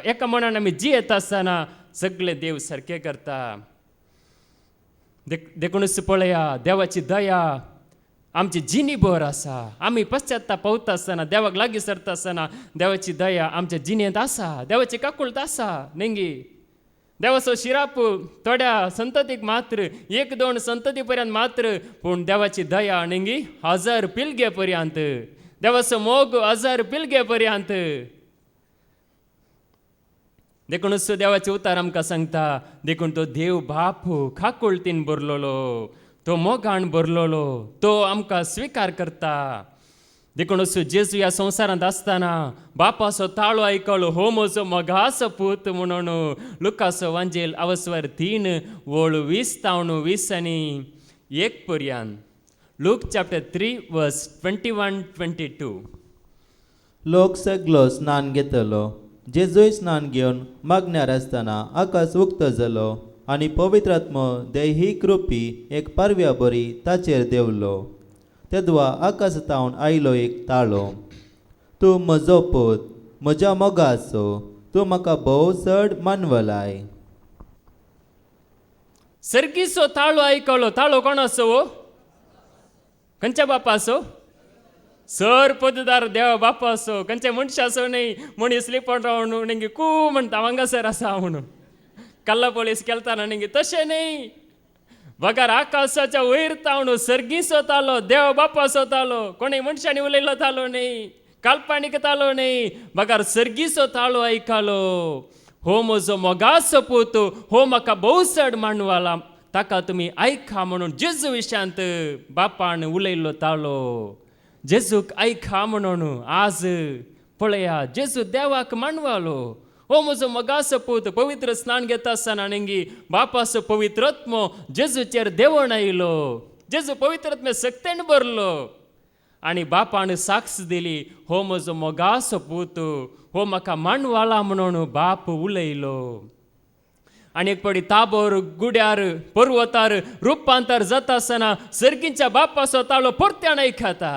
एका मनान आमी जियेत आसतना सगळे देव सारके करता. देखूनच पळया, देवाची दया आमची जिनी भर आसा, आमी पश्चात्ताप पावता आसतना, देवाक लागीं सरता आसतना देवाची दया आमच्या जिणेंत आसा, देवाची काकुळट आसा नेंगी. देवाचो शिराप थोड्या संततीक मात्र, 1-2 संतती पर्यंत मात्र, पूण देवाची दया नेंगी 1000 पिळगे पर्यंत, देवाचो मोग 1000 पिळगे पर्यंत. देखूनच देवाचे उतार आमकां सांगता, देखून तो देव बाप खाकुळटीन भरलोलो, तो मोगान भरलोलो, तो आमकां स्विकार करता. देखूनच जेजू ह्या संवसारांत आसतना बापाचो ताळो आयकलो, हो म्हजो मोगाचो पूत म्हणून. लुकाचो वांजेल अवस्वर 3 वोळ 20 आनी 1 पर्यंत. लूक चॅप्टर 3 वर्स 21-22. लोक सगलो स्नान घेतलो. जेजूय स्नान घेवन मागण्यार आसतना आकाश उक्त जालो आनी पवित्र आत्मो दैहीक रुपी एक पारव्या बरी ताचेर देवलो. तेदवा आकाशांतावन आयलो एक ताळो. तूं म्हजो पूत, म्हज्या मोगाचो, तूं म्हाका भोव चड मानवलाय. सर्गीचो ताळो आयकलो. ताळो कोणाचो? खंयच्या बापाचो? सर पददार देवा बापाचो, खंयच्या मनशाचो न्ही. मनीस लिपण रावन नेंगी कू म्हणटा हांगासर आसा म्हणून. कल्ला पोलीस केलतना नेंगी तशें न्ही. बगार आकाशाच्या वयर तावन सर्गीचो तालो, देव बापाचो तालो, कोणी मनशांनी उलयलो तालो न्ही, काल्पनीक तालो न्ही. बगार सर्गीचो ताळो आयकलो. हो म्हजो मोगाचो पूत, हो म्हाका भोव चड मानवाला, ताका तुमी आयका म्हणून जेजू विशांत बापान उलयल्लो तालो. जेजूक आयका म्हणून आज पळया, जेजू देवाक मानवालो. हो म्हजो मोगाचो पूत. पवित्र स्नान घेता आसतना नेंगी बापाचो पवित्रत्मो जेजूचेर देवण आयलो. जेजू पवित्रत्मे सक्तेन भरलो आनी बापान साक्ष दिली, हो म्हजो मोगाचो पूत, हो म्हाका मानवाला म्हणून बाप उलयलो. आनी एक पडी ताबोर गुड्यार पर्वतार रुपांतर जाता आसतना सर्गीच्या बापाचो ताळो परत्यान आयकता.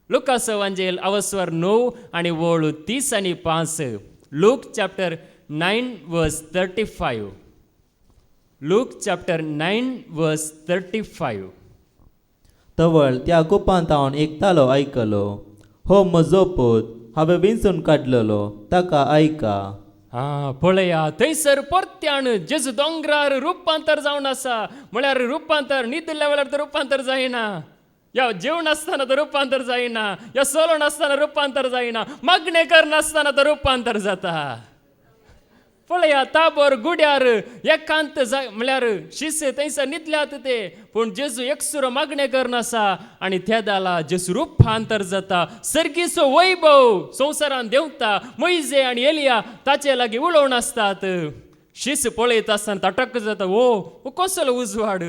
लुकाचो वांजेल अवस्वर 9 आनी वोळ 30 आनी 5. लूक चॅप्टर 9 वर्स 35. लूक चॅप्टर 9 वर्स 35. तवळ त्या कुपांतावन एक तालो आयकलो. हो म्हजो पूत, हांवें विंचून काडलेलो, ताका आयका. पळया, थंयसर परत्यान जेजू दोंगरार रुपांतर जावन आसा. म्हळ्यार रुपांतर न्हिदल्या वेळार तर रुपांतर जायना, या जेवण आसतना तर रुपांतर जायना, या सोलोन आसतना रुपांतर जायना, मागणे करनासतना तर रुपांतर जाता. पळया, ताबोर गुड्यार एकांत म्हळ्यार शिस थंयसर न्हिदल्यात ते, पूण जेजू एकसुरो मागणे करनासा आनी तेदाला जेजू रुपांतर जाता. सर्गीचो वैभव संवसारान देंवता. मोइजे आनी एलिया ताचे लागीं उलोवन आसतात. शिस पळयता आसतना तटक जाता, ओ कसलो उजवाड,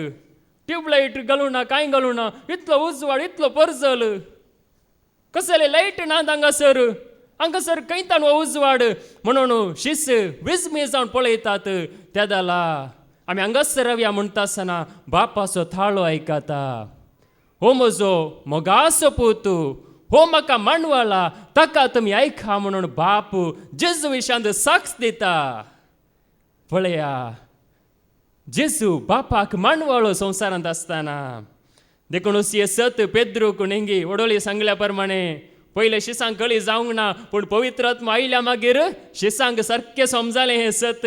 ट्यूबलायट घालूं ना, कांय घालूं ना, इतलो उजवाड, इतलो पर्जल, कसले लायट ना हांगासर खंयतान हो उजवाड म्हणून शिस विस्मे जावन पळयतात. तेदाला आमी हांगासर रावया म्हणटा आसतना बापाचो ताळो आयकता. हो म्हजो मोगाचो पूत, हो म्हाका मानवाला, ताका तुमी आयका म्हणून बाप जेजू विशांत साक्ष दिता. पळया, जेजू बापाक मानवाळो संवसारांत आसतना. देखूनच हे सत पेद्रूक नेंगी वडोळी सांगल्या प्रमाणे पयले शिसांक कळी जावंक ना, पूण पवित्र आत्मा आयल्या मागीर शिसांक सारकें समजालें हें सत.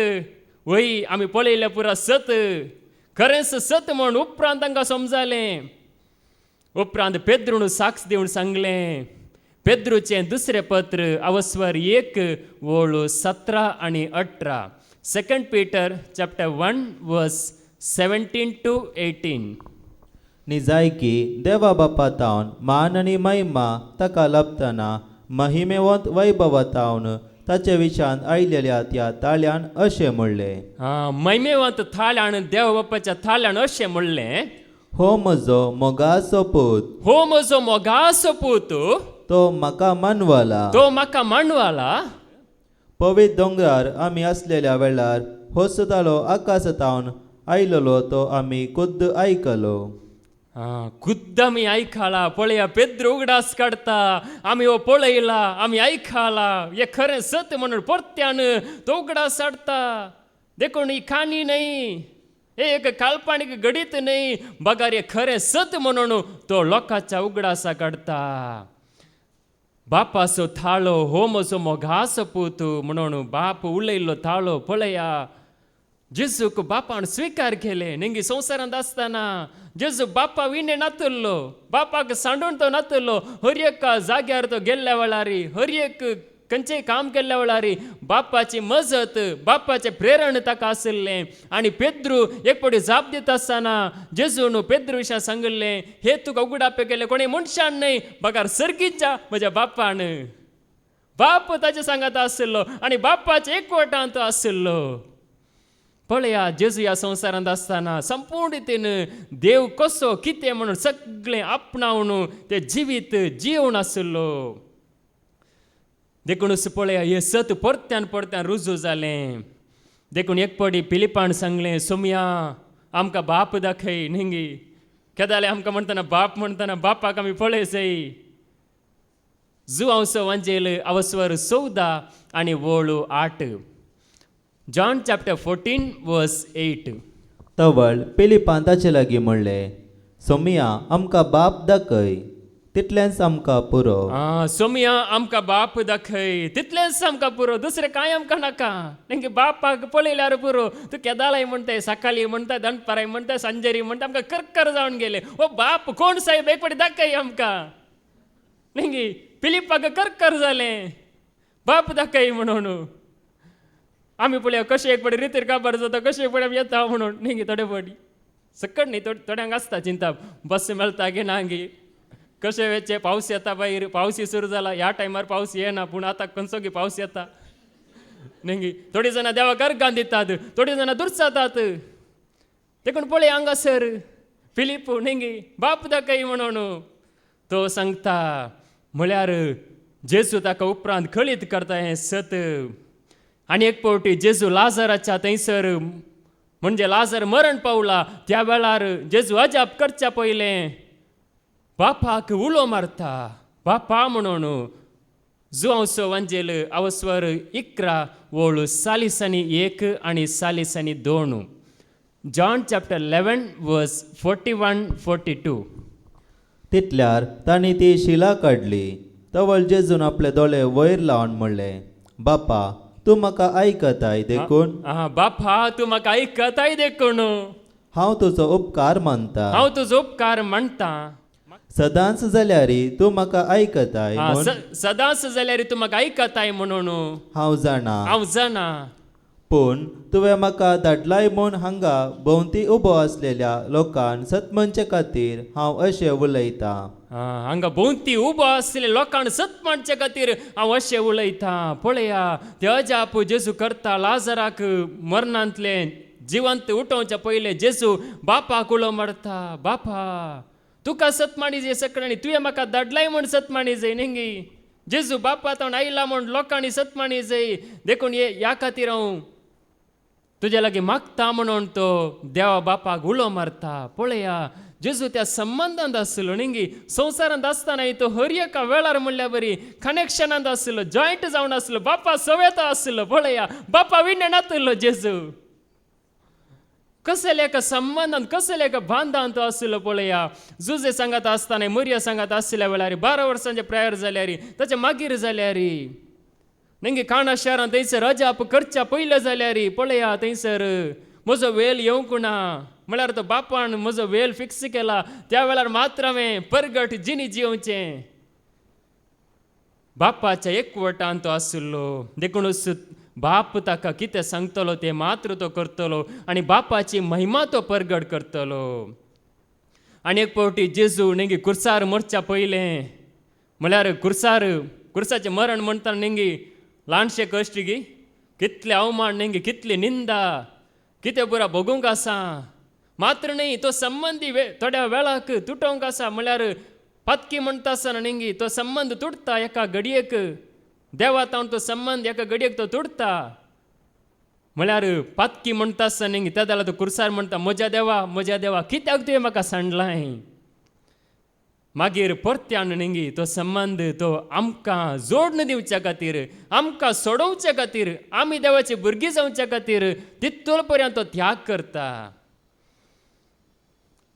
वय आमी पळयलें पुरा सत, खरेंच सत म्हण उपरांत तांकां समजालें. उपरांत पेद्रून साक्ष दिवन सांगलें. पेद्रूचें दुसरें पत्र अवस्वर 1 वोळ 17 आनी 18. 2 Peter chapter 1 verse 17 to 18. निजायकी देवा बापातावन मान आनी महिमा ताका लाभतना महिमेवंत वैभवातावन ताचे विशांत आयलेल्या त्या ताळ्यान अशें म्हणलें. महिमेवंत थाळ्यान देवा बापाच्या थाळ्यान अशें म्हणलें, हो म्हजो मोगाचो पूत, हो म्हजो मोगाचो पूत, तो म्हाका मानवाला, तो म्हाका मानवाला. पवित्र दोंगरार आमी आसलेल्या वेळार हो ताळो आकाशांतावन आयलोलो तो आमी खुद्द आयकलो. खुद्द आमी आयकला. पळया, पेद्रू उगडास काडता. आमी हो पळयला, आमी आयकला, हे खरें सत म्हणून परत्यान तो उगडास हाडता. देखून ही काणी न्हय, हे एक काल्पनिक घडीत नाही, बगार हे खरे सत म्हणून तो लोकांच्या उगडासा काढता. बापाचो थाळो होम सोमो घास पूत म्हणून बाप उलयल्लो थाळो पळया. जेजूक बापान स्वीकार केले. नेंगी संवसारांत आसतना जेजू बापा विणे नातल्लो, बापाक सांडून तो नातल्लो. हर एक जाग्यार तो गेल्ल्या वेळारी, हर एक खंयचेय काम केल्ल्या वेळारी बापाची मजत, बापाचें प्रेरण ताका आसलें. आनी पेद्रू एक पटी जाप दिता आसतना जेजून पेद्रू विशयां सांगलें, हे तुका उगडापे केले कोणी मनशान न्हय, बगार सर्गीच्या म्हज्या बापान. बाप ताचे सांगात आसलो आनी बापाचे एकवटान तो आसलो. पळया, जेजू ह्या संवसारांत आसतना संपूर्ण रितीन देव कसो कितें म्हणून सगळें आपणावन ते जिवीत जिवन आसलो. देखूनच पळया, हे सत परत्यान परत्यान रुजू जालें. देखून एक पडी फिलिपान सांगलें, सोमया आमकां बाप दाखय. न्ही केदाले आमकां म्हणटना बाप म्हणटना बापाक आमी पळय सई. जुआंवसो वांजेल अवस्वर 14 आनी वळू 8. जॉन चॅप्टर 14 वर्स 8. तवळ पिलिपान ताचे लागीं म्हणलें, सोमिया आमकां बाप दाखय, तितलेंच आमकां पुरो. सोमया आमकां बाप दाखय, तितलेंच आमकां पुरो, दुसरें कांय आमकां नाका. नेमके बापाक पळयल्यार पुरो. तूं केदालाय म्हणटाय, सकाळी म्हणटाय, दनपाराय म्हणटाय, सांजेरी म्हणटा, आमकां करकर जावन गेले. ओ बाप कोण साहेब, एक फावटी दाखय आमकां. नेंगी फिलिपाक करकर जालें, बाप दाखय म्हणून. आमी पळया कशें एक फावटी रितीर काबार जाता, कशें एक फावटी आमी येता म्हणून. नेंगी थोडे फावटी सकट न्ही, थोड्यांक आसता चिंता, बस मेळटा की ना गी, कशें वेचे, पावस येता भायर, पावसी सुरू जाला, ह्या टायमार पावस येना पूण आतां खंयचो गी पावस येता. नेंगी थोडीं जाणां देवाक अर्गां दितात, थोडीं जाणां दुरसातात. देखून पळय हांगासर फिलीप नेंगी बाप दाखय म्हणून तो सांगता. म्हळ्यार जेजू ताका उपरांत खळीत करता हें सत. आनी एक फावटी जेजू लाजराच्या थंयसर, म्हणजे लाजर मरण पावला त्या वेळार जेजू अजाप करच्या पयलें बापाक उलो मारता, बापा म्हणून. जुआंवसो वांजेल अवस्वर 11 वळू 41 आनी 42. जॉन चॅप्टर 11 वर्स 41-42. तितल्यार तांणी ती शिला काडली. तवळ जेजून आपले दोळे वयर लावन म्हणलें, बापा तूं म्हाका आयकताय देखून. बापा तूं म्हाका आयकताय देखून. हांव तुजो उपकार मानता. हांव तुजो उपकार मानता. सदांच जाल्यारी तूं म्हाका आयकताय. सदांच जाल्यार तूं म्हाका आयकताय म्हणून हांव जाणा. पूण तुवें म्हाका धाडलाय म्हूण हांगा भोंवती उबो आसलेल्या लोकांक सतमनचे खातीर हांव अशें उलयतां. हांगा भोंवती उबो आसलेल्या लोकांक सतमनचे खातीर हांव अशें उलयतां. पळया, ते अजाप जेजू करता. लाजराक मरणांतले जिवंत उठोवच्या पयले जेजू बापाक उलो मारता, बापा तुका सतमाणी जाय सकळ्यांनी, तुवें म्हाका धाडलाय म्हूण सतमाणी जाय. नेंगी जेजू बापा तो आयला म्हूण लोकांनी सतमाणी जाय. देखून ह्या खातीर हांव तुजे लागीं मागता म्हणून तो देवा बापाक उलो मारता. पळया, जेजू त्या संबंधांत आसलो. नेंगी संवसारांत आसतना तो हर एका वेळार म्हणल्या बरी कनेक्शनांत आसलो, जॉयंट जावन आसलो, बापा सवेत आसलो. पळया, बापा विणे नातलो जेजू. कसले एका संबंधांत, कसले एका बांधांत तो आसलो. पळया, जुजे सांगात आसतना, मरिया सांगात आसल्या वेळार 12 वर्सांचे प्रायर जाल्यार, ताचे मागीर जाल्यार, नेंगी काणा शारांत थंयसर अजाप करच्या पयले जाल्यार, पळया थंयसर म्हजो वेल येवंक ना म्हळ्यार तो बापान म्हजो वेल फिक्स केला. त्या वेळार मात्र हांवें परगट जिनी जिवचें. बापाच्या एकवटान तो आसलो. देखूनच बाप ताका कितें सांगतलो ते मात्र तो करतलो आनी बापाची महिमा तो परगट करतलो. आनी एक फावटी जेजू नेंगी कुर्सार मरच्या पयलें, म्हळ्यार कुर्साचें मरण म्हणटा नेंगी ल्हानशें कश्ट गी, कितले अवमान, नेंगी कितली निंदा, कितें पुरा भोगूंक आसा. मात्र न्ही, तो संबंदी थोड्या वेळाक तुटोवंक आसा. म्हळ्यार पातकी म्हणटा आसतना नेंगी तो संबंद तुटता एका घडयेक. देवातावन तो संबंद एका घडयेक तो तुटता. म्हळ्यार पातकी म्हणटा आसतना नेंगी त्या जाल्यार तो कुर्सार म्हणटा, म्हज्या देवा कित्याक तुवें म्हाका सांडलाय. मागीर परत्यान नेंगी तो संबंद तो आमकां जोडून दिवच्या खातीर, आमकां सोडोवच्या खातीर, आमी देवाची भुरगीं जावच्या खातीर तितूल पर्यंत तो त्याग करता.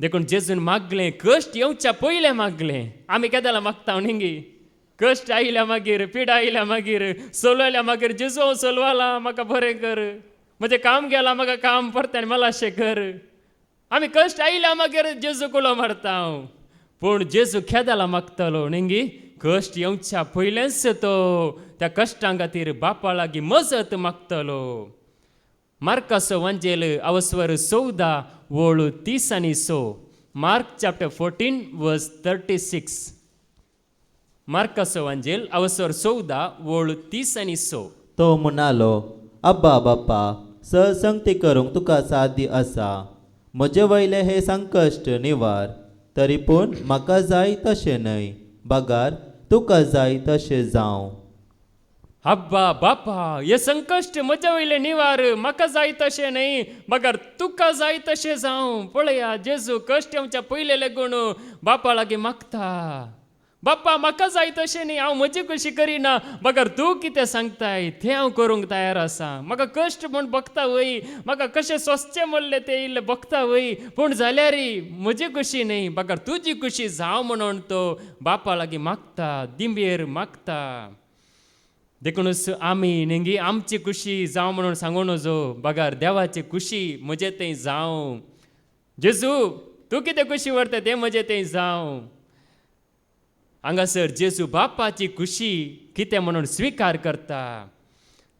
देखून जेजून मागलें कश्ट येवच्या पयलें मागलें. आमी केदां मागता निंगी कश्ट आयल्या मागीर पिडा आयल्या मागीर सोलल्या मागीर जेजू सोलवाला म्हाका बरें कर, म्हजें काम गेलां म्हाका काम परतें मातशें कर. आमी कश्ट आयल्या मागीर जेजू कुलो मारता हांव. पूण जेजू केदां मागतलो निंगी कश्ट येवच्या पयलेंच तो त्या कश्टां खातीर बापा लागीं मजत मागतलो. मार्काचो वांजेल अवस्वर 14 वोळू 30 आनी 6. मार्क चॅप्टर 14 वर्स 36. मार्काचो वांजेल अवस्वर 14 वोळू 30 आनी 6. तो म्हणालो, अब्बा बाप्पा, संगती करूंक तुका सादी आसा. म्हजे वयले हे संकश्ट निवार. तरी पूण म्हाका जाय तशें न्हय, बागार तुका जाय तशें जावं. अब्बा बापा, हे संकश्ट म्हजे वयले निवार. म्हाका जाय तशें न्हय, बगर तुका जाय तशें जावं. पळया जेजू कश्ट येवच्या पयले लेगून बापा लागीं मागता. बाप्पा म्हाका जाय तशें न्ही, हांव म्हजी कशी करिना, बगर तूं कितें सांगताय तें हांव करूंक तयार आसा. म्हाका कश्ट म्हूण बगता वय, म्हाका कशें सोंसचें म्हणलें तें इल्लें बगता वय, पूण जाल्यार म्हजी खुशी न्ही, बगर तुजी खुशी जावं म्हणून तो बापा लागीं मागता, दिंबेर मागता. देखूनच आमी नेंगी आमची खुशी जावं म्हणून सांगून नजो, बगर देवाची खुशी म्हजें तें जावं. जेजू तूं कितें खुशी व्हरता तें म्हजें तें जावं. हांगासर जेजू बापाची खुशी कितें म्हणून स्विकार करता,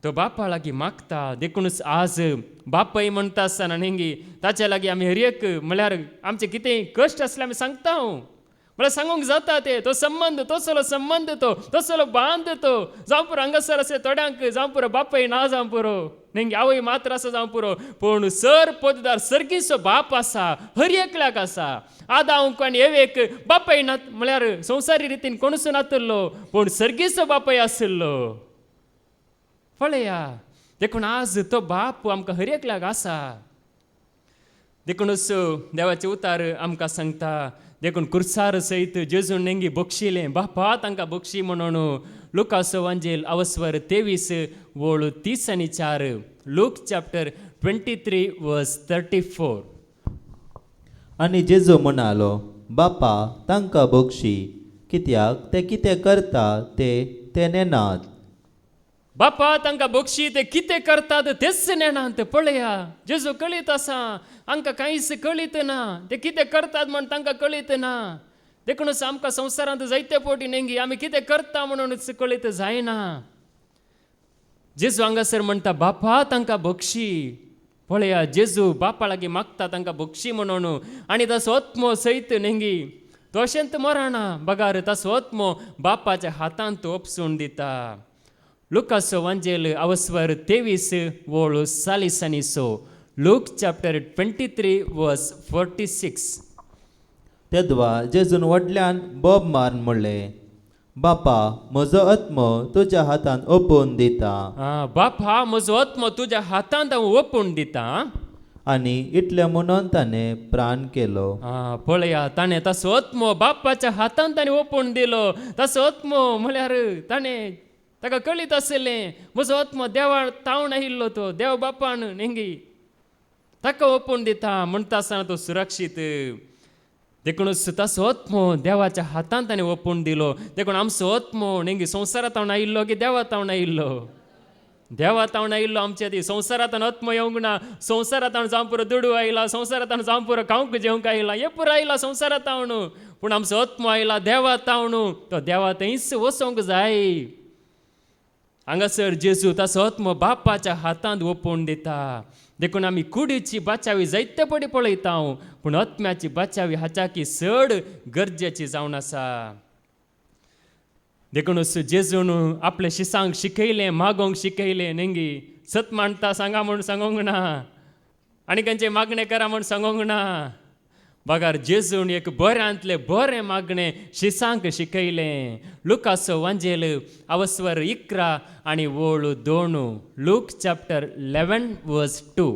तो बापा लागीं मागता. देखूनच आज बापाय म्हणटा आसतना नेंगी ताच्या लागीं आमी हर एक म्हळ्यार आमचें कितें कश्ट आसलें आमी सांगता. म्हळ्यार सांगूंक जाता ते तो संबंध तसलो संबंध तो तसलो बांद तो जावं पुरो. हांगासर अशें थोड्यांक जावं पुरो बापाय ना जावं पुरो, नेंगी आवय मात्र आसा जावं पुरो, पूण सर पोतदार सर्गीचो बाप आसा, हर एकल्याक आसा. आदांक आनी एवेक बापाय ना म्हळ्यार संवसारी रितीन कोणूच नातलो, पूण सर्गीचो बापाय आसलो. पळया देखून आज तो बाप आमकां हर एकल्याक आसा. देखूनच देवाचे उतार आमकां सांगता, देखून कुर्सार सयत जेजून नेंगी बक्षिलें, बापा तांकां बक्षी म्हणून. लुकाचो वांजेल अवस्वर 23 वोळू 30 आनी 4. लूक चॅप्टर 23 वर्स 34. आनी जेजू म्हणालो, बापा तांकां बक्षी, कित्याक ते कितें करता ते नेनात. बापा तांकां बक्षी ते कितें करतात तेच नेनात. पळया जेजू कळीत आसा, हांकां कांयच कळीत ना, ते कितें करतात म्हण तांकां कळीत ना. देखूनच आमकां संवसारांत जायते फावटी नेंगी आमी कितें करता म्हणूनच कळीत जायना. जेजू हांगासर म्हणटा बापा तांकां बक्षी. पळया जेजू बापा लागीं मागता तांकां बक्षी म्हणून. आनी ताचो आत्मो सयत नेंगी तो अशेंत मरना, बगार ताचो आत्मो बापाच्या हातांत ओपसून दिता. लुकाचो वांजेल अवस्वर 23 वोळू 40 आनी 6. लूक चॅप्टर 23 वर्स 46. तेदवा जेजून व्हडल्यान बोब मारून म्हणलें, बापा म्हजो आत्मो तुज्या हातांत ओपून दिता. बापा म्हजो आत्मो तुज्या हातांत हांव ओपून दिता. आनी इतलें म्हणून ताणें प्राण केलो. पळया ताणें ताचो आत्मो बापाच्या हातांत ताणें ओपून दिलो. ताचो आत्मो म्हळ्यार ताणें ताका कळीत आसलें म्हजो आत्मो देवा तावन आयिल्लो, तो देव बापान नेंगी ताका ओपून दिता म्हणटा आसतना तो सुरक्षीत. देखूनच ताचो आत्मो देवाच्या हातांत ताणें ओपून दिलो. देखून आमचो आत्मो नेंगी संवसारांत तावन आयिल्लो की देवा तावन आयिल्लो? देवा तावन आयिल्लो. आमच्या ती संवसारांत आत्मो येवंक ना. संवसारांत जावं पुरो दुडू आयला, संवसारांत जावं पुरो खावंक जेवंक आयला, हे पुरो आयला संवसारांत तावन. पूण आमचो आत्मो आयला देवा तावन, तो देवा थंयच वचोंक जाय. हांगासर जेजू ताचो आत्मो बापाच्या हातांत ओपून दिता. देखून आमी कुडीची बाचावी जायते पडी पळयता, पूण आत्म्याची बाचावी हाच्याकी चड गरजेची जावन आसा. देखूनच जेजून आपल्या शिसांक शिकयलें, मागोंक शिकयलें. नेंगी सत मांडटा सांगा म्हूण सांगोंक ना, आनी खंयचें मागणें करा म्हूण सांगोंक ना. बगार जेजून एक बऱ्यांतलें बरें मागणें शिसांक शिकयलें. लुकाचो वांजेल अवस्वर 11 आनी वोळू 2. लूक चॅप्टर 11 वर्स 2.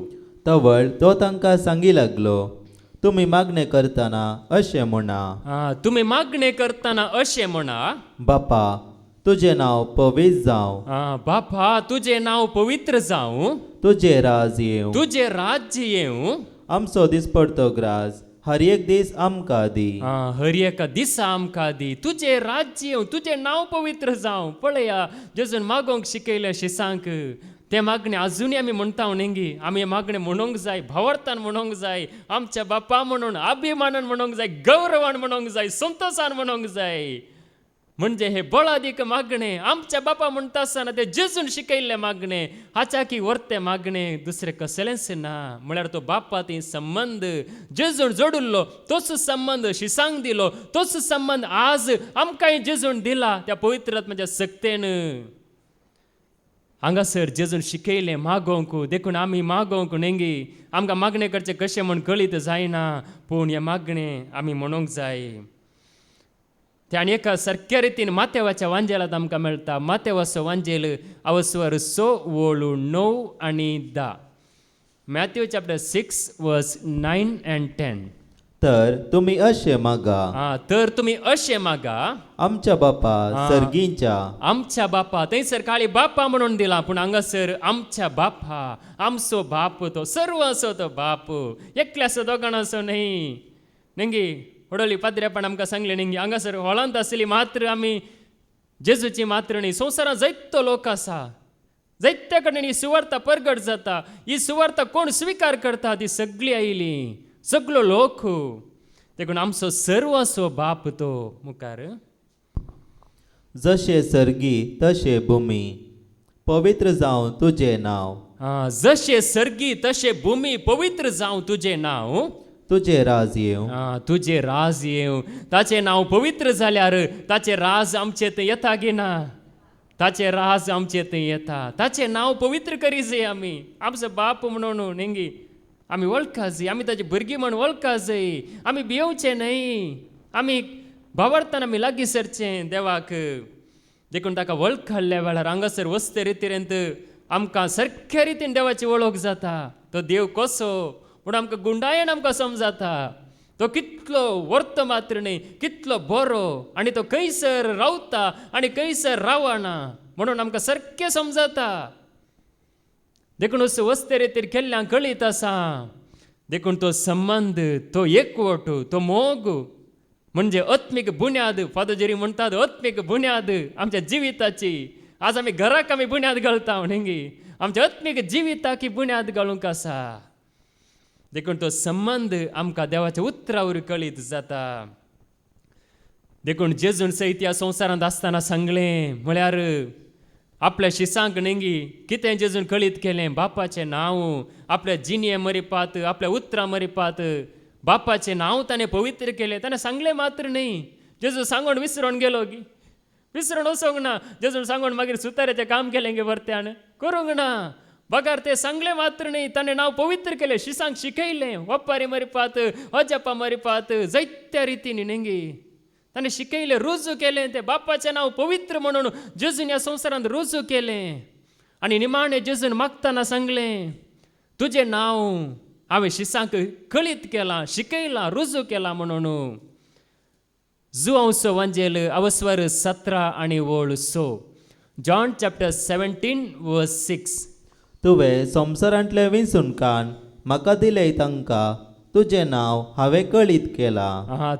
तवळ तो तांकां सांगी लागलो, तुमी मागणें करतना अशें म्हणा. तुमी मागणें करतना अशें म्हणा, बापा तुजें नांव पवित्र जावं. बापा तुजें नांव पवित्र जावं. तुजें राज येवं. तुजें राज्य येवं. आमचो दिसपडतो ग्रास हर एक दीस आमकां दी. हर एका दिसा आमकां दी. तुझे राज्य येवं, तुझे नाव पवित्र जावं. पळया जेजून मागोंक शिकयलें शिसांक. ते मागणे अजूनय आमी म्हणटा नेंगी. आमी हे मागणे म्हणूंक जाय, भावार्थान म्हणूंक जाय, आमच्या बापा म्हणून अभिमानान म्हणूंक जाय, गौरवान म्हणूंक जाय, संतोषान म्हणूंक जाय. म्हणजे हे बळादीक मागणे आमच्या बापा म्हणटा आसतना ते जेजून शिकयल्ले मागणे, हाच्या की वर्ते मागणे दुसरे कसलेंच ना. म्हळ्यार तो बापा ती संबंध जेजून जोडुल्लो तोच संबंध शिसांक दिलो, तोच संबंध आज आमकांय जेजून दिला त्या पवित्र आत्म्याच्या सक्तेन. हांगासर जेजून शिकयलें मागोंक, देखून आमी मागोंक नेंगी. आमकां मागणे करचे कशें म्हण कळीत जायना, पूण हे मागणे आमी म्हणूंक जाय. ते आनी एका सारक्या रितीन मातेवाच्या वांजेलांत आमकां मेळटा. मातेवाचो वांजेल अवस्वर 6 वळू 9 आनी 10. मॅथ्यू चॅप्टर 6 वर्स 9 and 10. तर तुमी अशें मागा, तर तुमी अशें मागा. आमच्या बापा सर्गींच्या. आमच्या बापा थंयसर काळी बापा म्हणून दिला, पूण हांगासर आमच्या बापा, आमचो बाप तो सर्व असो तो बाप. एकले असो दोगांना असो न्ही. नेंगी वडोली पाद्र्यापण आमकां सांगलें नेंगी हांगासर हॉलांत आसली मात्र आमी जेजूची मात्र न्ही. संवसारांत जायतो लोक आसा, जायत्या कडेन ही सुवार्ता परगट जाता. ही सुवार्ता कोण स्विकार करता ती सगळी आयली, सगळो लोक. देखून आमचो सर्व असो बाप तो मुखार. जशे सर्गी तशे भुमी, पवित्र जावं तुजें नांव. जशे सर्गी तशे भुमी, पवित्र जावं तुजें नांव. तुजें राज येवं. तुजें राज येवं. ताचें नांव पवित्र जाल्यार ताचें राज आमचे थंय येता गी ना. ताचें राज आमचे थंय येता. ताचें नांव पवित्र करी जाय आमी. आमचो बाप म्हणून नेंगी आमी वळखा जाय, आमी ताची भुरगीं म्हण वळखा जाय. आमी भियेवचें न्हय, आमी भावार्थान आमी लागीं सरचें देवाक. देखून ताका वळखल्या वेळार हांगासर वस्ते रितीरेंत आमकां सारक्या रितीन देवाची वळख जाता. तो देव कसो म्हूण आमकां गुंडायन आमकां समजाता. तो कितलो वर्त मात्र न्ही, कितलो बरो, आनी तो खंयसर रावता आनी खंयसर रावना म्हणून आमकां सारकें समजाता. देखून असो वस्ते रितीर केल्ल्यां कळीत आसा. देखून तो संबंध, तो एकवट, तो मोग म्हणजे आत्मीक बुन्याद. फादर म्हणटात आत्मीक बुन्याद आमच्या जिविताची. आज आमी घराक आमी बुन्याद घालता नेंगी, आमच्या आत्मीक जिविताक ही बुन्याद घालूंक आसा. देखून तो संबंध आमकां देवाच्या उतरावर कळीत जाता. देखून जेजून सयत ह्या संवसारांत आसतना सांगलें म्हळ्यार आपल्या शिसांक नेंगी कितें जेजून कळीत केलें. बापाचें नांव आपल्या जिणये मरीपात, आपल्या उतरां मरीपात बापाचें नांव ताणें पवित्र केलें. ताणें सांगलें मात्र न्ही, जेजू सांगून विसरून गेलो गी, विसरून वचोंक ना. जेजून सांगून मागीर सुताराचें काम केलें गे वर्त्यान, करूंक ना. बगार ते सांगलें मात्र न्ही, ताणें नांव पवित्र केलें, शिसांक शिकयलें. वप्पारी मरीपात, अजप्पा मरीपात, जायत्या रितीन नेंगी ताणें शिकयलें, रुजू केलें. ते बापाचें नांव पवित्र म्हणून जेजून ह्या संवसारांत रुजू केलें. आनी निमाणें जेजून मागतना सांगलें, तुजें नांव हांवें शिसांक कळीत केलां, शिकयलां, रुजू केलां म्हणून. जुआंवचो वांजेल अवस्वर 17 आनी वळ 6. जॉन चॅप्टर 17 वर्स 6. तुवें संवसारांतले विंचूणकान म्हाका दिलें तांकां तुजें नांव हांवें कळीत केलां.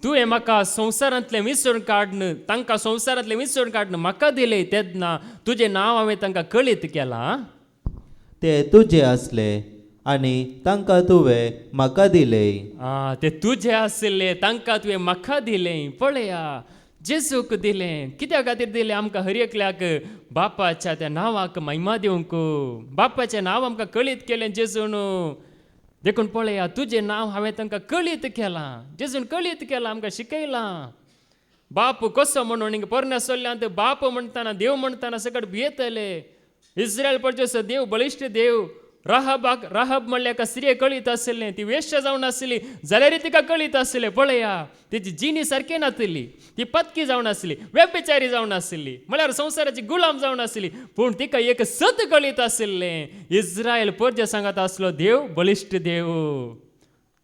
तुवें म्हाका संवसारांतलें विसरून काडन, तांकां संवसारांतलें विसरून काडन म्हाका दिलें तेन्ना तुजें नांव हांवें तांकां कळीत केलां. ते तुजे आसले आनी तांकां तुवें म्हाका दिलें. ते तुजे आसले, तांकां तुवें म्हाका दिलें. पळया जेजूक दिलें. कित्या खातीर दिलें? आमकां हर एकल्याक बापाच्या त्या नांवाक महिमा दिवंक. बापाचें नांव आमकां कळीत केलें जेजून. देखून पळया तुजें नांव हांवें तांकां कळीत केलां. जेजून कळीत केलां, आमकां शिकयलां. बाप कसो म्हणून पोरण्या सोल्ल्यांत बाप म्हणटाना, देव म्हणटाना सकट भियेतले. इस्रायल परदेसो देव, बळिश्ट देव. राहब म्हणल्यार एका स्त्रिये कळीत आसलें. ती वेश्य जावन आसली जाल्यार तिका कळीत आसलें. पळया तिची जिणी सारकी नासली, ती पत्की जावन आसली, व्यभिचारी जावन आसली, म्हळ्यार संवसाराची गुलाम जावन आसली. पूण तिका एक सत कळीत आसलें. इस्रायल परदेस सांगत आसलो देव, बळिश्ट देव.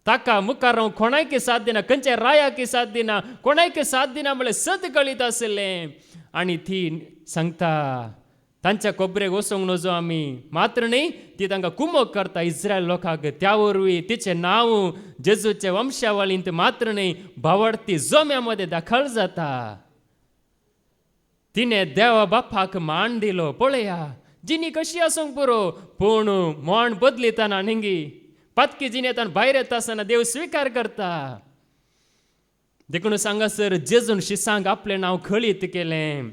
ताका मुखार रावंक कोणायक साथ दिना, खंयच्या रायाक साथ दिना, कोणायक साथ दिना म्हळ्यार सत कळीत आसलें. आनी ती सांगता तांच्या कोबरेक वसोंक नजो आमी मात्र न्ही ती तांकां कुमक करता इस्रायल लोकांक त्या वरवीं तिचें नांव जेजूचे वंशावळींत मात्र न्ही भावडती जोम्यामध्ये दाखल जाता. तिने देवा बापाक मान दिलो. पळया जिनी कशी आसूंक पुरो पूण मोण बदलितना निंगी पातकी जिणेंतल्यान भायर येता आसतना देव स्विकार करता. देखून सांगासर जेजून शिसांक आपलें नांव खळीत केलें.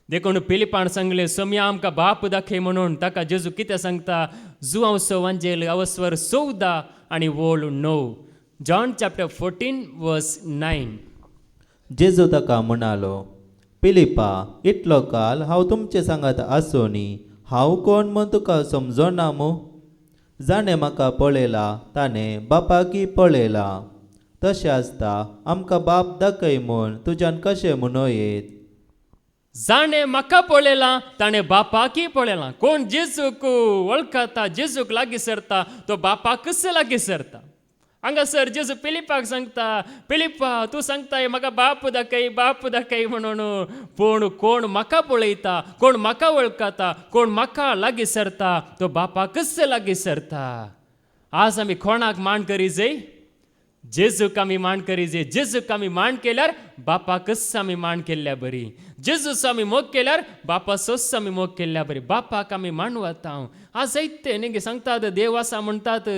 देखून पिलिपान सांगलें सोम्या आमकां बाप दाखय म्हणून ताका जेजू कितें सांगता जुआंवसो वांजेल अवस्वर 14 आनी वोळ 9. John chapter 14:9. जेजू ताका म्हणालो, पिलिपा, इतलो काल हांव तुमचे सांगात आसोनी हांव कोण म्हूण तुका समजोना मू? जाणें म्हाका पळयला ताणें बापाकी पळयला. तशें आसता आमकां बाप दाखय म्हूण तुज्यान कशें म्हणयत? जाणें म्हाका पळयला ताणें बापाकी पळयला. कोण जेजूक वळखता जेजूक लागीं सरता तो बापाकच लागीं सरता. हांगासर जेजू पिलिपाक सांगता, पिलिपा तूं सांगताय म्हाका बाप दाखय म्हणून पूण कोण म्हाका पळयता कोण म्हाका वळखता कोण म्हाका लागीं सरता तो बापाकच लागीं सरता. आज आमी कोणाक मान करी जाय? जेजूक आमी मान करी जाय. जेजूक आमी मान केल्यार बापाकच आमी मान केल्ल्या बरी. जेजूस आमी मोग केल्यार बापाचोच आमी मोग केल्ल्या बरी. बापाक आमी मान वता. आज जायते न्ही सांगतात देव आसा म्हणटात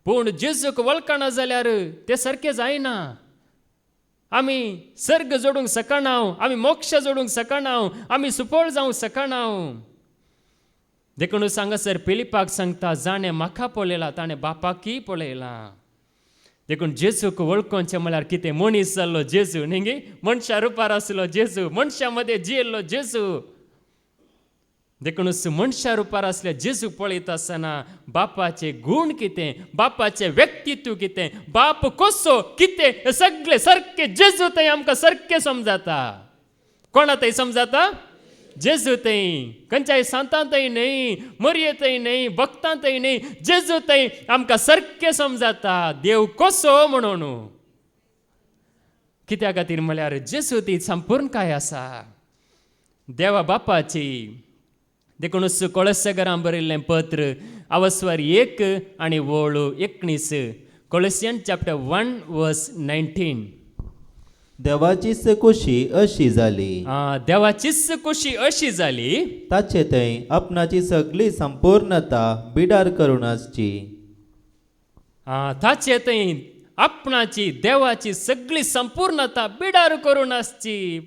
पूण जेजूक वळखना जाल्यार ते सारकें जायना. आमी सर्ग जोडूंक शकना, आमी मोक्ष जोडूंक शकना, आमी सुफळ जावंक शकना. देखून सांगासर पिलिपाक सांगता जाणें म्हाका पळयला ताणें बापाकी पळयला. देखून जेजूक वळखोवचें म्हळ्यार कितें? मनीस जाल्लो जेजू न्ही मनशा रुपार आसलो जेजू मनशा मदें जियेल्लो जेजू. देखून मनशा रुपार आसल्या जेजू पळयता आसतना बापाचे गूण कितें बापाचें व्यक्तित्व कितें बाप कसो कितें हें सगळें सारकें जेजू थंय आमकां सारकें समजाता. कोणा थंय समजाता? जेजू थंय. खंयच्याय सांतांतय न्हय मरयेंतय न्हय भक्तांतय न्हय जेजू थंय आमकां सारकें समजाता देव कसो म्हणून. कित्या खातीर म्हळ्यार जेजू ती संपूर्णकाय आसा देवा बापाची. देखून कोळोस्याकारांक बरयल्लें पत्र अवस्वर 1 आनी वोळ 19. कोळोसियन चॅप्टर 1:19. देवाचीच खुशी अशी जाली. देवाचीच खुशी अशी जाली ताचे थंय आपणाची सगळी संपूर्णता बिडार करून आसची. ताचे थंय आपणाची देवाची सगळी संपूर्णता बिडार करून आसची.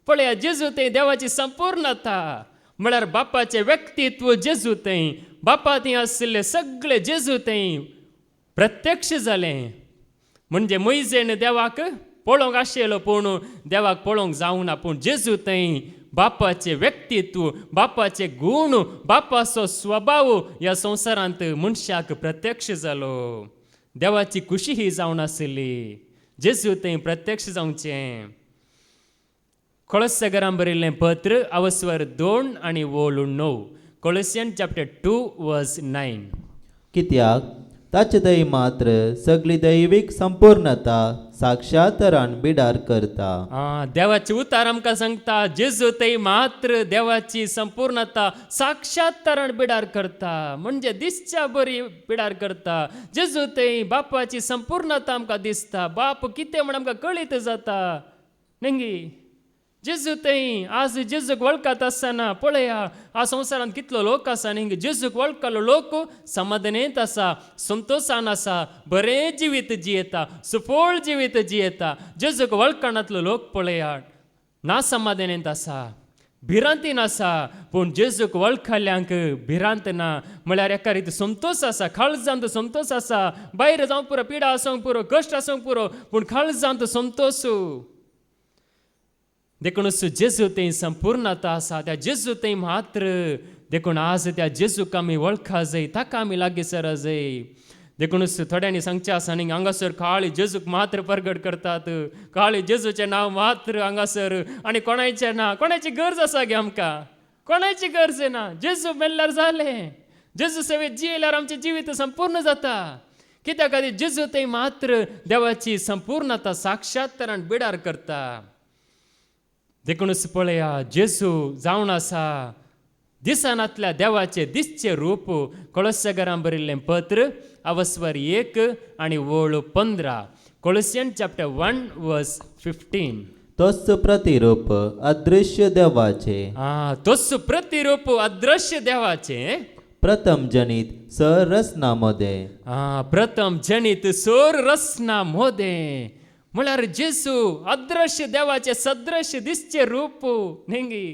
पळया जेजू थंय देवाची संपूर्णता म्हळ्यार बापाचें व्यक्तित्व जेजू थंय बापा थंय आशिल्लें सगळें जेजू थंय प्रत्यक्ष जालें. म्हणजे मोइजेन देवाक पळोवंक आशिल्लो पूण देवाक पळोवंक जावंक ना पूण जेजू थंय बापाचें व्यक्तित्व बापाचे गूण बापाचो स्वभाव ह्या संवसारांत मनशाक प्रत्यक्ष जालो. देवाची खुशी ही जावन आशिल्ली जेजू थंय प्रत्यक्ष जावचें. कोळोस्याकारांक बरयल्लें पत्र अवस्वर 2 आनी वोळ 9. कोळोसियन चॅप्टर 2:9. कित्याक ताचे थंय मात्र सगळी दैवीक संपूर्णता साक्षात्तरान बिडार करता. देवाचे उतार आमकां सांगता जेजू थंय मात्र देवाची संपूर्णता साक्षात्तरान बिडार करता. म्हणजे दिसच्या बरी बिडार करता. जेजू थंय बापाची संपूर्णता आमकां दिसता. बाप कितें म्हण आमकां कळीत जाता न्ही. जेजू थंय आज जेजूक वळखत आसतना पळया ह्या संवसारांत कितलो लोक आसा न्ही. जेजूक वळखलो लोक समाधानेंत आसा संतोशान आसा बरें जिवीत जियेता सुफळ जिवीत जियेता. जेजूक वळखनातलो लोक पळया ना समाधानेंत आसा भिरांतीन आसा पूण जेजूक वळखल्यांक भिरांत ना. म्हळ्यार एका रिती संतोश आसा काळजांत संतोश आसा. भायर जावं पुरो पिडा आसूंक पुरो कश्ट आसूंक पुरो पूण काळजांत संतोश. देखून जेजू थंय संपूर्णता आसा. त्या जेजू थंय मात्र देखून आज त्या जेजूक आमी वळखा जाय ताका आमी लागीं सरा जाय. देखून थोड्यांनी सांगचें आसा न्ही हांगासर काळी जेजूक मात्र प्रगट करतात. काळी जेजूचें नांव मात्र हांगासर आनी कोणाचें ना. कोणाची गरज आसा गे आमकां? कोणाची गरज ना. जेजू मेल्ल्यार जालें. जेजू सेवेत जियेल्यार आमचें जिवीत संपूर्ण जाता. कित्याक खातीर जेजू थंय मात्र देवाची संपूर्णता साक्षात्तरान बिडार करता. देखून पळया जेजू जावन आसा दिसानातल्या देवाचे दिसचे रूप कोळोस्येकारांक बरिल्लें पत्र अवस्वर 1 आनी वळ 15. कोळोसियन चॅप्टर 1 वर्स 15. तोच प्रतिरूप अदृश्य देवाचे तोच प्रतिरूप अदृश्य देवाचे प्रथम जनित सरसनामध्ये प्रथम जनित सोर रसना मोदे म्हळ्यार जेजू अदृश्य देवाचे सदृश्य दिसचे रूप नेंगी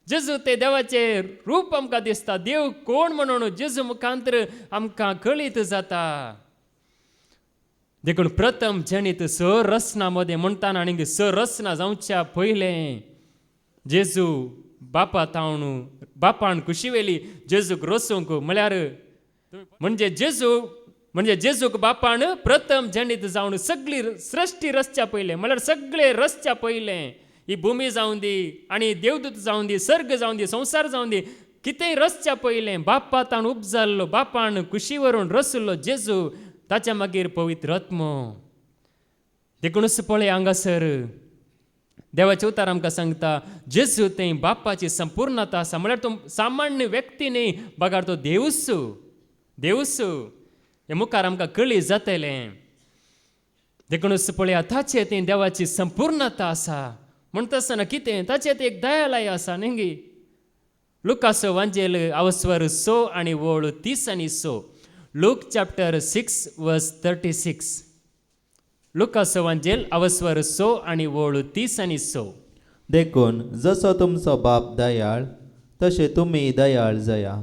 जेजू ते देवाचे रूप आमकां दिसता. देव कोण म्हणून जेजू मुखांतर आमकां कळीत जाता. देखून प्रथम जनित सरसना मध्ये म्हणटाना आनी सरसना जावच्या पयलें जेजू बापान खुशी वेली जेजूक रोसूंक म्हळ्यार म्हणजे जेजूक बापान प्रथम जनित जावन सगळी सृश्टी रचच्या पयलें म्हळ्यार सगळे रचच्या पयलें ही भूमी जावं दी आनी देवदूत जावं दी सर्ग जावं दी संसार जावं दी कितेंय रचच्या पयलें बापातान उपजाल्लो बापान खुशी व्हरून रचलो जेजू ताच्या मागीर पवित्र आत्मो. देखूनच पळय हांगासर देवाचे उतार आमकां सांगता जेजू तें बापाची संपूर्णता आसा म्हळ्यार तो सामान्य व्यक्ती न्ही बगार तो देवूस हे मुखार आमकां कळी जातलें. देखूनच पळय ताचे तें देवाची संपूर्णता आसा म्हणटा आसतना कितें ताचे तें एक दयालय आसा न्ही. लुकाचो वांजेल अवस्वर 6 आनी वळ 30 आनी 6. लूक चॅप्टर 6 वर्स 36. लुकाचो वांजेल अवस्वर 6 आनी वळ 30 आनी 6. देखून जसो तुमचो बाप दयाळ तशे तुमी दयाळ जया.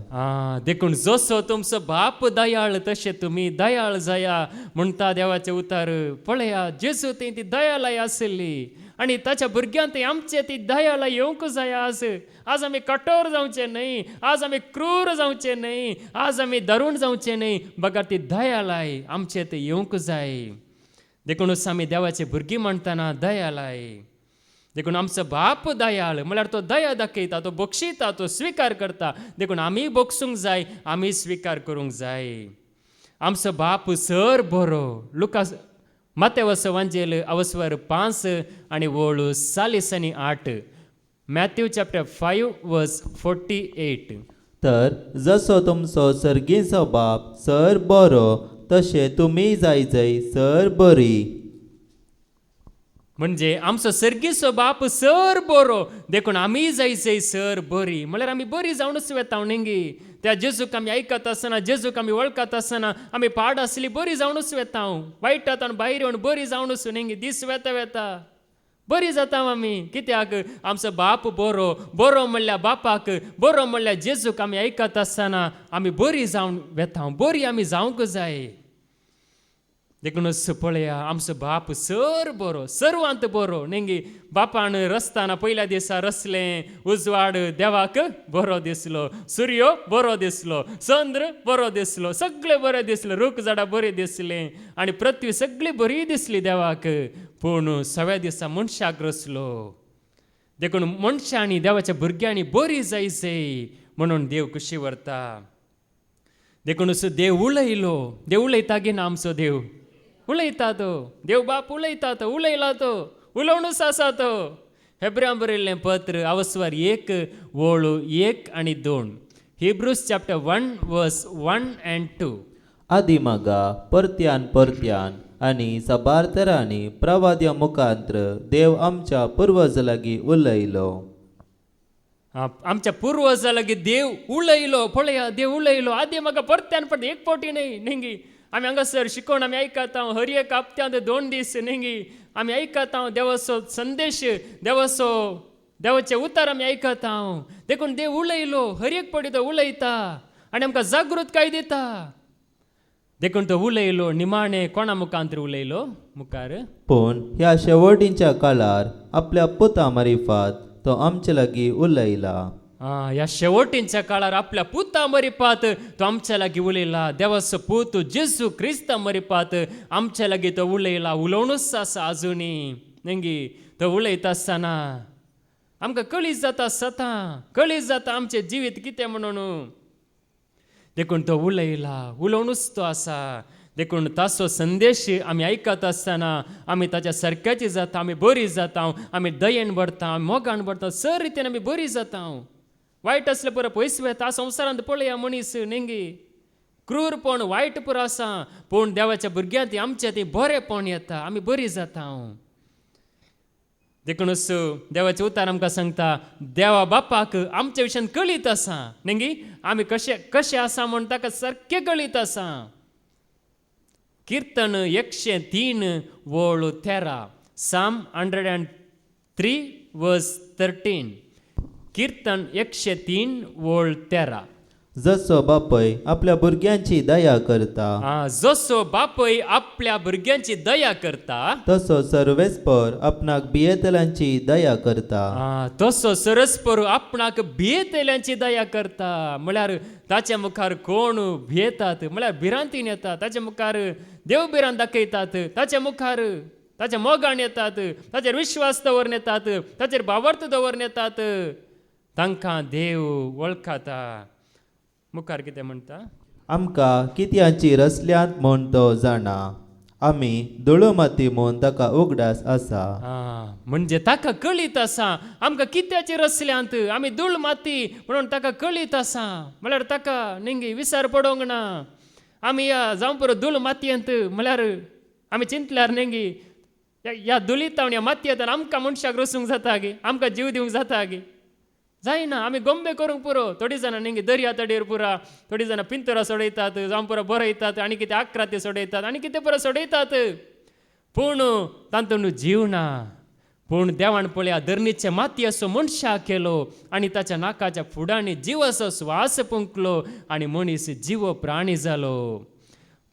देखून जसो तुमचो बाप दयाळ तशे तुमी दयाळ जया म्हणटा देवाचे उतार. पळया जेजू ती दयालय आसली आनी ताच्या भुरग्यांक आमचे ती दयालय येवंक जाय. आज आमी कठोर जावचे न्हय, आज आमी क्रूर जावचे न्हय, आज आमी धरून जावचे न्हय, बगार ती दयालय आमचे ते येवंक जाय. देखूनच आमी देवाचे भुरगीं म्हणटना दयालय. देखून आमचो बाप दयाळ म्हळ्यार तो दया दाखयता, तो बक्षिता, तो स्विकार करता. देखून आमी बक्षूंक जाय, आमी स्विकार करूंक जाय. आमचो बाप सर बरो. लुकास मातेवाचो वांजेल अवस्वर 5 आनी वळ 40 आनी 8. मॅथ्यू चॅप्टर 5 वर्स 48. तर जसो तुमचो सर्गीचो बाप सर बरो तशे तुमी जायजय सर बरी. म्हणजे आमचो सर्गीचो बाप सर बरो देखून आमी जायचे सर बरी म्हळ्यार आमी बरी जावनच वेता न्ही. त्या जेजूक आमी आयकत आसतना जेजूक आमी वळखत आसतना आमी पाड आसली बरी जावनच वेता. वायटांत भायर येवन बरी जावनच न्ही. दीस वेता बरी जाता आमी. कित्याक आमचो बाप बरो म्हणल्यार बापाक बरो म्हणल्यार जेजूक आमी आयकत आसतना आमी बरी जावन वेता. बरी आमी जावंक जाय. देखूनच पळया आमचो बाप सर बरो, सर्वांत बरो न्ही. बापान रचतना पयल्या दिसा रचलें उजवाड देवाक बरो दिसलो, सूर्य बरो दिसलो, चंद्र बरो दिसलो, सगळें बरें दिसलें, रूख झाडां बरीं दिसलें आनी पृथ्वी सगळी बरी दिसली देवाक. पूण 6व्या दिसा मनशाक रचलो. देखून मनशांनी देवाच्या भुरग्यांनी बरी जायचे म्हणून देव खुशी व्हरता. देखूनच देव उलयता गे ना आमचो देव उलयता. तो देव बाप उलयता, तो उलयला, तो उलोवनूच आसा. तो हेब्र्यां बरयल्लें पत्र अवस्वर 1 वळ 1 आनी 2. हिब्रूज चॅप्टर 1 वर्स 1 and 2. आदिमागा परत्यान आनी सबार्थरांनी प्रवाद्या मुखांतर देव आमच्या पुर्वज लागीं उलयलो. आमच्या पुर्वजां लागीं देव उलयलो. पळया देव उलयलो. आदिमागा परत्यान परत एक फावटी न्ही. आमी हांगासर शिकोवन आमी आयकता हर एक हप्त्यांत 2 दीस न्ही. आमी आयकता देवाचो संदेश, देवाचे उतार आमी आयकता. देखून देव उलयलो. हर एक फावटी तो उलयता आनी आमकां जागृतकाय दिता. देखून तो उलयलो. निमाणे कोणा मुखांतर उलयलो मुखार. पूण ह्या शेवटीच्या काळार आपल्या पुता मारिफात तो आमचे लागीं उलयला. ह्या शेवटींच्या काळार आपल्या पुता मरिपात तो आमच्या लागीं उलयला. देवाचो पूत जेजू क्रिस्त मरिपात आमच्या लागीं तो उलयला. उलोवनूच आसा आजुनी न्ही. तो उलयता आसतना आमकां कळीत जाता सदां, कळीत जाता आमचें जिवीत कितें म्हणून. देखून तो उलयला. उलोवनूच तो आसा. देखून ताचो संदेश आमी आयकत आसतना आमी ताच्या सारक्याची जाता, आमी बरी जाता, आमी दयेन भरता, मोगान भरता, सर रितीन आमी बरी जाता. वायट असले पुरो पयस वेता संवसारांत पळया मनीस नेंगी क्रूरपण वायटपूर आसा पूण देवाच्या भुरग्यांक आमच्या ती बरेपण येता आमी बरी जाता देखूनच देवाचे उतार आमकां सांगता देवा बापाक आमच्या विशयान कळीत आसा नेंगी आमी कशे कशे आसा म्हूण ताका सारकें कळीत आसा कीर्तन 103 वोळ 13 साम 103 वर्स 13 कीर्तन 103 वोळ 13 जसो बापय आपल्या भुरग्यांची दया करता जसो बापय आपल्या भुरग्यांची दया करता तसो सर्वेस्पर आपणाक भियेतल्यांची दया करता तसो सरस्पर आपणाक भियेतल्यांची दया करता म्हळ्यार ताच्या मुखार कोण भियेतात म्हळ्यार भिरांतीन येतात ताच्या मुखार देव भिरांत दाखयतात ताच्या मुखार ताच्या मोगान येतात ताचेर विश्वास दवरून येतात ताचेर भावार्थ दवरून येतात तांकां देव वळखता मुखार कितें म्हणटा आमकां कित्याची रसल्यांत म्हूण तो जाणा आमी धुळो माती म्हूण ताका उगडास आसा म्हणजे ताका कळीत आसा आमकां कित्याची रसल्यांत आमी धूळ माती म्हणून ताका कळीत आसा म्हळ्यार ताका नेंगी विसर पडोंक ना आमी या जावं पुरो धूळ मातयेंत म्हळ्यार आमी चिंतल्यार नेंगी ह्या धुळीतावन ह्या मातयेंत आमकां मनशाक रसूंक जाता गे आमकां जीव दिवंक जाता गे जायना आमी गोंबे करूंक पुरो थोडी जाणां नेंगी दर्या तडेर पुरा थोडी जाणां पिंतुरा सोडयतात जावं पुरो बरयतात आनी कितें आक्राती सोडयतात आनी कितें पुरो सोडयतात पूण तातूंत जीव ना पूण देवान पळया धरणीचे माती असो मनशाक केलो आनी ताच्या नाकाच्या फुडांनी जीव असो स्वास पुंकलो आनी मनीस जीव प्राणी जालो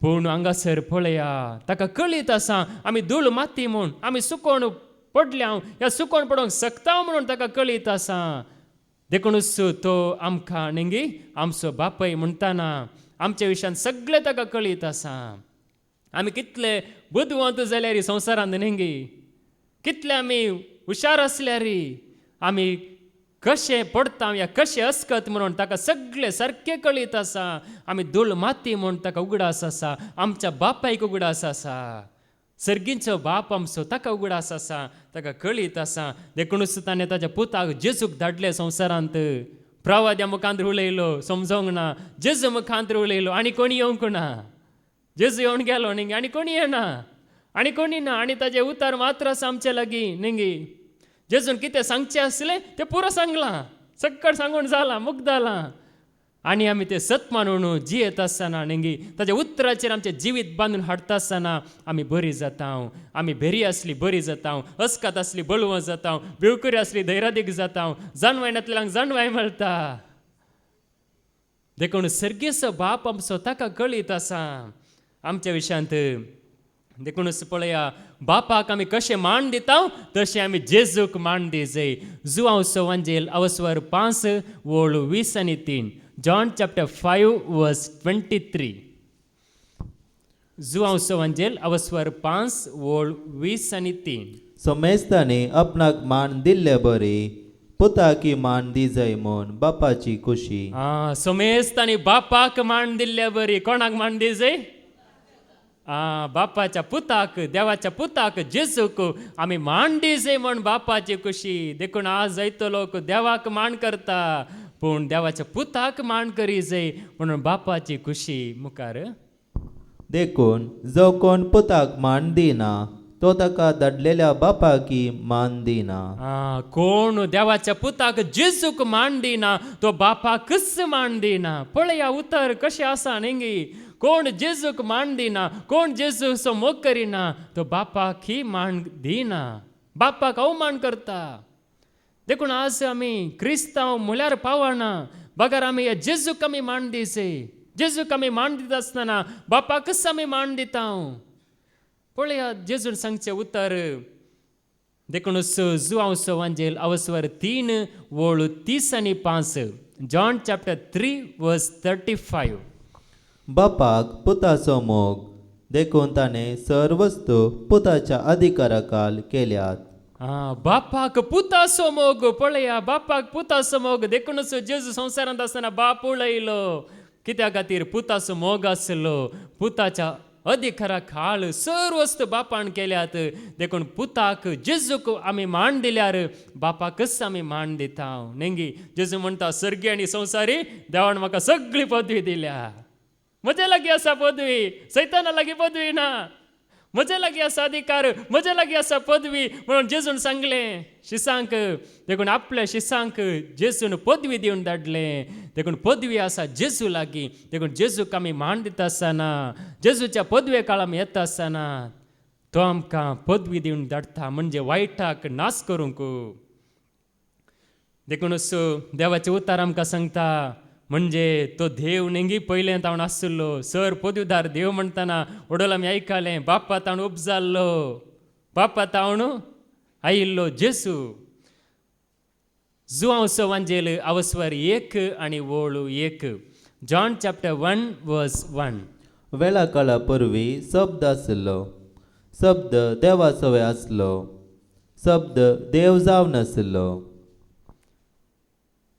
पूण हांगासर पळया ताका कळीत आसा आमी धूळ माती म्हूण आमी सुकोवन पडल्या ह्या सुकोवन पडोंक शकता म्हणून ताका कळीत आसा देखूनच तो आमकां नेंगी आमचो बापय म्हणटाना आमच्या विशयान सगळें ताका कळीत आसा आमी कितले बुदवंत जाल्यार संवसारांत नेंगी कितले आमी हुशार आसल्यार आमी कशें पडटा या कशें अस्कत म्हणून ताका सगळें सारकें कळीत आसा आमी धूळ माती म्हूण ताका उगडास आसा आमच्या बापायक उगडास आसा सर्गींचो बाप आमचो ताका उगडास आसा ताका कळीत आसा देखूनच ताणें ताच्या पुताक जेजूक धाडले संवसारांत प्रवाद्या मुखांत उलयलो समजोंक ना जेजू मुखांत उलयलो आनी कोणी येवंक ना जेजू येवन गेलो नेंगी आनी कोणी येना आनी कोणी ना आनी ताजे उतार मात्र आसा आमचे लागीं नेंगी जेजून कितें सांगचें आसलें तें पुरो सांगलां सक्कड सांगून जालां मुक्त जालां आनी आमी तें सत मानून जियेत आसतना नेंगी ताच्या उतराचेर आमचें जिवीत बांदून हाडटा आसतना आमी बरी जाता आमी भेरी आसली बरी जाता अस्कात आसली बळवं जाता बिळकुरी आसली धैर्यादीक जाता जानवायनांतल्यांक जानवाय मेळटा देखून सर्गेचो बाप आमचो ताका कळीत आसा आमच्या विशयांत देखूनच पळया बापाक आमी कशें मान दिता तशें आमी जेजूक मान दी जाय जुआंवचो वांजेल अवस्वर 5 वोळ 20 आनी 3 John chapter 5 verse 23 जुआंवचो वांजेल अवस्वर 5 वोळ 20 आनी 3 सोमेस्तांनी आपणाक मान दिल्ले बरी पुताकी मान दी जाय म्हूण बापाची खुशी सोमेस्तांनी बापाक मान दिल्ले बरी कोणाक मान दी जाय बापाच्या पुताक देवाच्या पुताक जेजूक आमी मान दी जाय म्हूण बापाची खुशी देखून आज जायतो लोक देवाक मान करता पूण देवाच्या पुताक मान करी जाय म्हणून बापाची खुशी मुखार देखून जो कोण पुताक मान दिना तो ताका धाडलेल्या बापाकी मान दिना कोण देवाच्या पुताक जेजूक मान दिना तो बापाकच मान दिना पळया उतर कशें आसा नेंगी कोण जेजूक मान दिना कोण जेजूचो मोग करिना तो बापाकी मान दिना बापाक अवमान करता देखून आज आमी क्रिस्तांव म्हळ्यार पावना बगर आमी जेजूक आमी मान दिसे जेजूक आमी मान दिता आसतना बापाकच आमी मान दिता पळया जेजून सांगचें उतर देखूनच जुआंवचो वांजेल अवस्वर 3 वोळ 30 आनी 5 जॉन चॅप्टर 3 वर्स 35 बापाक पुताचो मोग देखून ताणें सर्वस्तू पुताच्या अधिकाराखाल केल्यात बापाक पुताचो मोग पळया बापाक पुताचो मोग देखूनच जेजू संवसारांत आसतना बाप उलयलो कित्या खातीर पुताचो मोग आसलो पुताच्या अधिकाराक हाळ सर्व वस्तू बापान केल्यात देखून पुताक जेजूक आमी मान दिल्यार बापाकच आमी मान दिता नेंगी जेजू म्हणटा सर्गी आनी संवसारी देवान म्हाका सगळी पदवी दिल्या म्हजे लागीं आसा पदवी सैताना लागीं पदवी ना म्हजे लागीं आसा अधिकार म्हजे लागीं आसा पदवी म्हणून जेजून सांगलें शिसांक देखून आपल्या शिसांक जेजून पदवी दिवन धाडलें देखून पदवी आसा जेजू लागीं देखून जेजूक आमी मान दिता आसतना जेजूच्या पदवे काळ आमी येता आसतना तो आमकां पदवी दिवन धाडटा म्हणजे वायटाक नाश करूंक देखूनच देवाचे उतार आमकां सांगता म्हणजे तो देव नेंगी पयलें तावन आसलो सर पदवीदार देव म्हणटाना वडोल आमी आयकलें बापा तावन उपजाल्लो बापा तावन आयिल्लो जेसू जुआंवसो वांजेल अवस्वर 1 आनी वोळू 1 जॉन चॅप्टर 1 वर्स 1 वेळा काळा परवी शब्द आसलो शब्द देवा सवे आसलो शब्द देव जावन आसलो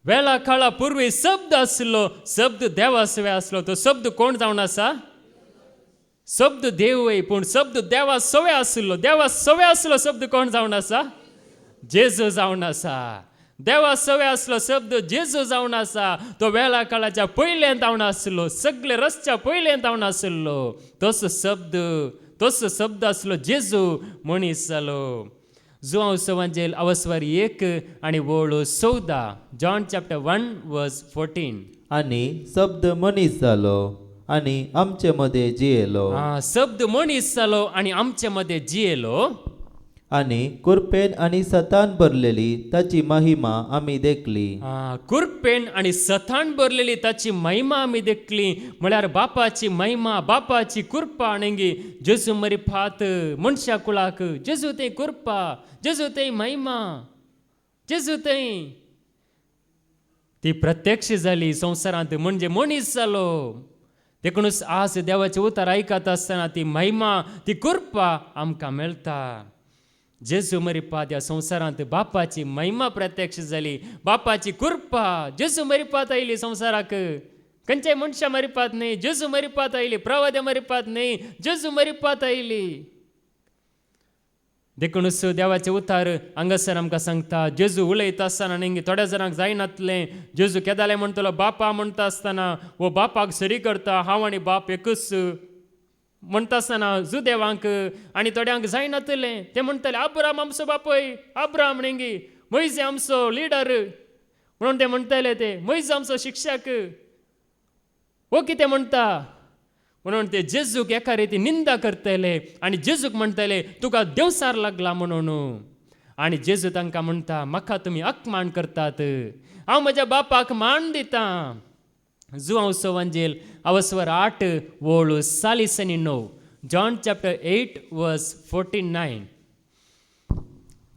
वेळा काळा पूर्वी शब्द आसलो शब्द देवा सवे आसलो तो शब्द कोण जावन आसा शब्द देव पूण शब्द देवा सवे आसलो शब्द कोण जावन आसा जेजू जावन आसा देवा सवे आसलो शब्द जेजू जावन आसा तो वेळा काळाच्या पयलें जावन आसलो सगळे रस्त्या पयलें जावन आसलो तोच शब्द आसलो जेजू मनीस जालो जुआंवसो वांजेल अवस्वर 1 आनी वोळू 14 जॉन चॅप्टर 1 वर्स 14 आनी शब्द मनीस जालो आनी आमचे मध्ये जियेलो शब्द मनीस जालो आनी आमचे मध्ये जियेलो आनी कुरपेन आनी सतान भरलेली ताची महिमा आमी देखली कुरपेन आनी सथान भरलेली ताची महिमा आमी देखली म्हळ्यार बापाची महिमा बापाची कुरपा नेंगी जेजू मरी फात मनशा कुळाक जेजू ते कुरपा जेजू ते महिमा जेजू ते ती प्रत्यक्ष जाली संवसारांत म्हणजे मनीस जालो देखूनच आज देवाचे उतार आयकत आसतना ती महिमा ती कुरपा आमकां मेळटा जेजू मरिपात ह्या संवसारांत बापाची महिमा प्रत्यक्ष जाली बापाची कुरपा जेजू मरिपात आयली संवसाराक खंयच्याय मनशा मरिपात न्ही जेजू मरिपात आयली प्रवाद्या मरिपात न्ही जेजू मरिपात आयली देखूनच देवाचे उतार हांगासर आमकां सांगता जेजू उलयता आसतना नेंगी थोड्या जाणांक जायनातलें जेजू केदाले म्हणटलो बापा म्हणटा आसतना वो बापाक सरी करता हांव आनी बाप एकूच म्हणटा आसतना जुदेवांक आनी थोड्यांक जायनातलें ते म्हणटाले अब्राम आमचो बापय अब्राम नेंगी मोइजे आमचो लिडर म्हणून ते म्हणटाले ते मोइज आमचो शिक्षक वो कितें म्हणटा म्हणून ते जेजूक एका रिती निंदा करतले आनी जेजूक म्हणटले तुका देवसार लागला म्हणून आनी जेजू तांकां म्हणटा म्हाका तुमी अपमान करतात हांव म्हज्या बापाक मान दिता जुआंवसो वांजेल अवस्वर 8 वोळू 40 आनी 9 जॉन चॅप्टर 8 वर्स 49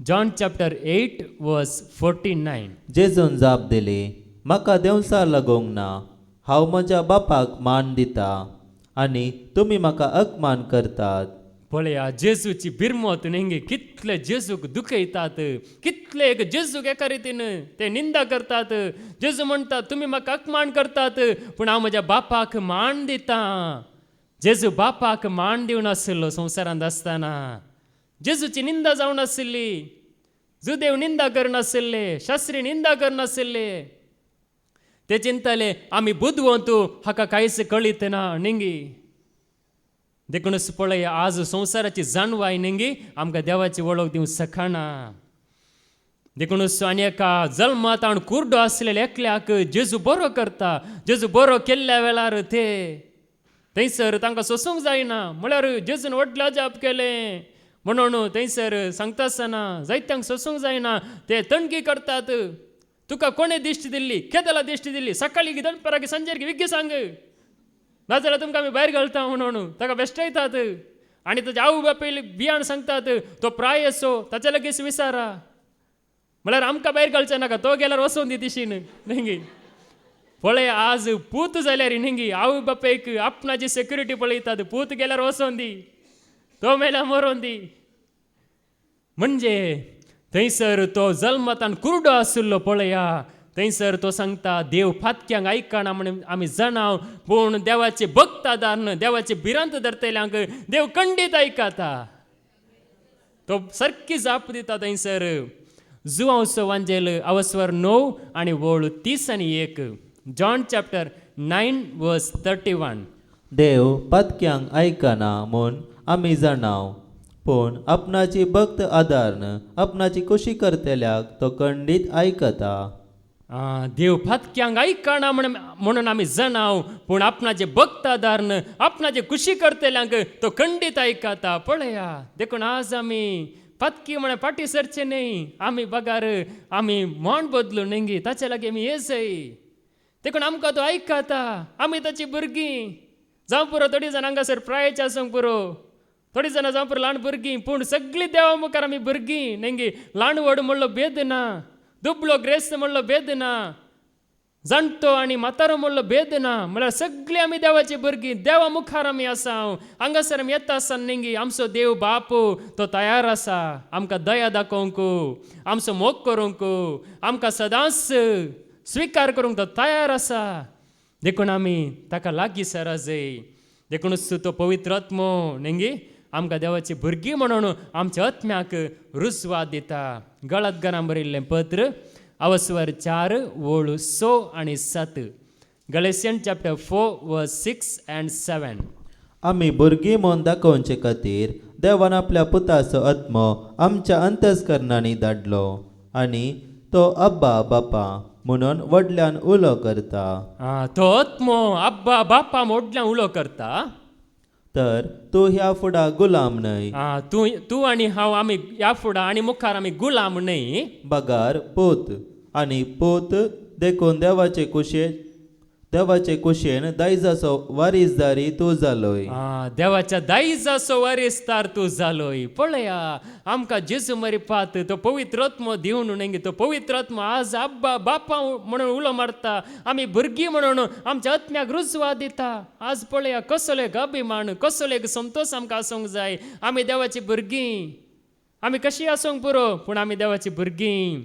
जॉन चॅप्टर 8 वर्स 49 जेजून जाप दिली म्हाका देवसार लागोंक ना हांव म्हज्या बापाक मान दिता आनी तुमी म्हाका अपमान करतात पळया जेजूची बिरमत नेंगे कितले जेजूक दुखयतात कितले जेजूक एका रितीन ते निंदा करतात जेजू म्हणटा तुमी म्हाका अपमान करतात पूण हांव म्हज्या बापाक मान दिता जेजू बापाक मान दिवन आसलो संवसारांत आसतना जेजूची निंदा जावन आसली जुदेव निंदा करनासले शास्त्री निंदा करनासले ते चिंतले आमी बुदवंतू हाका कांयच कळीत ना नेंगी देखूनच पळय आज संवसाराची जाणवाय नेंगी आमकां देवाची वळख दिवंक शकना देखूनच आनी एका जल्मात हांव कुर्डो आसलेल्या एकल्याक जेजू बरो करता जेजू बरो केल्ल्या वेळार ते थंयसर तांकां सोसूंक जायना म्हळ्यार जेजून व्हडलें अजाप केलें म्हणून थंयसर सांगता आसतना जायत्यांक सोसूंक जायना ते तणकी करतात तुका कोणे दिश्टी दिल्ली केदला दिश्टी दिल्ली सकाळी दनपाराक सांजेर विग्गी सांग नाजाल्यार तुमकां आमी भायर घालता म्हणून ताका बेश्टायतात आनी ताचे आवय बापाय बियाण सांगतात तो प्राय असो ताचे लगेच विचारा म्हळ्यार आमकां भायर घालचें नाका तो गेल्यार वचोन दी दिशीन नेंगी पळय आज पूत जाल्यार नेंगी आवय बापायक आपणाची सेक्युरिटी पळयतात पूत गेल्यार वचोन दी तो मेल्यार मरोन दी म्हणजे थंयसर तो जल्मतान कुर्डो आसलो पळया थंयसर तो सांगता देव फातक्यांक आयकना म्हणून आमी जाणाव, पूण देवाचे भक्त आदारन देवाचे भिरांत धरतल्यांक देव खंडीत आयकता. तो सारकी जाप दिता थंयसर. जुवांचो वांजेल अवस्वर 9 आणि वोळ 30 आणि 1. जॉन चॅप्टर 9 वर्स 31. देव पतक्यांक आयकना म्हूण आमी जाणाव, पूण आपणाची भक्त आदारन आपणाची कुशी करतल्याक तो खंडीत आयकता. देव फातक्यांक आयकना म्हणून आमी जाणाव, पूण आपणाचे भक्त आदारन आपणाचे खुशी करतल्यांक तो खंडीत आयकता. पळया देखून आज आमी फातकी म्हण फाटी सरचे न्ही. आमी बगार आमी म्हण बदलू नेंगी ताचे लागीं आमी येसय. देखून आमकां तो आयकता. आमी ताची भुरगीं जावं पुरो. थोडी जाण हांगासर प्रायेचे आसूंक पुरो, थोडी जाणां जावं पुरो ल्हान भुरगीं, पूण सगळीं देवा मुखार आमी भुरगीं नेंगी. ल्हान व्हड म्हणलो भेद ना, दुबलो ग्रेस्त म्हणलो भेद ना, जाणटो आनी म्हातारो म्हणलो भेद ना. म्हळ्यार सगळीं आमी देवाची भुरगीं. देवा मुखार आमी आसा. हांगासर आमी येता आसतना नेंगी आमचो देव बाप तो तयार आसा आमकां दया दाखोवंक, आमचो मोग करूंक, आमकां सदांच स्विकार करूंक तो तयार आसा. देखून आमी ताका लागीं सरा जाय. देखूनच तो पवित्र आत्मो नेंगी आमकां देवाची भुरगीं म्हणून आमच्या आत्म्याक रुजवात दिता. गळत घरां बरयल्लें पत्र अवस्वर 4 वोळ 6 आणि 7. गलेसियन चॅप्टर 4 वर्स 6 and 7. आमी भुरगीं म्हूण दाखोवचे खातीर देवान आपल्या पुताचो आत्मो आमच्या अंतस्करणांनी धाडलो, आनी तो अब्बा बापा म्हणून व्हडल्यान उलो करता. तो आत्मो अब्बा बापा मोडल्यान उलो करता. तर तूं ह्या फुडा गुलाम न्हय. तूं आनी हांव आमी ह्या फुडा आनी मुखार आमी गुलाम न्हय. बगार पोत, आनी पोत देखून देवाचे कुशेन दायजाचो वारीसदारी तूं जालोय. देवाच्या दायजाचो वारीसदार तूं जालोय. पळया आमकां जेजू मरिपात तो पवित्र आत्मो दिवन नेंगी तो पवित्र आत्मो आज अब्बा बापा म्हणून उलो मारता. आमी भुरगीं म्हणून आमच्या आत्म्याक रुजवात दिता. आज पळया कसले अभिमान, कसले संतोश आमकां आसूंक जाय. आमी देवाची भुरगीं. आमी कशीं आसूंक पुरो, पूण आमी देवाची भुरगीं.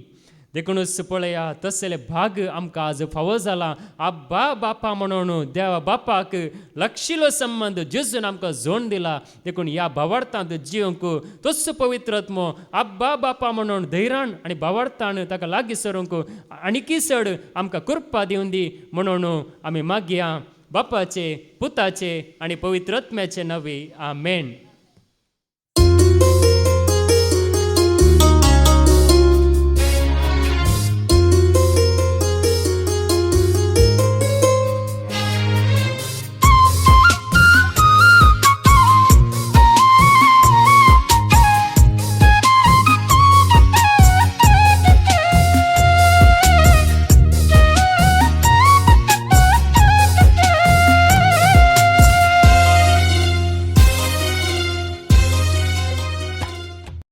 देखूनच पळया तसले भाग आमकां आज फावो जाला. अब्बा बापा म्हणून देवा बापाक लागशिल्लो संबंध जेजून आमकां जोड दिला. देखून ह्या भावार्थांत जिवंक तोच पवित्र आत्मो अब्बा बापा म्हणून धैर्यान आनी भावार्थान ताका लागीं सरूंक आनीकी चड आमकां कृपा दिवन दी म्हणून आमी मागया बापाचे, पुताचे आनी पवित्र आत्म्याचे नवे. आमेन.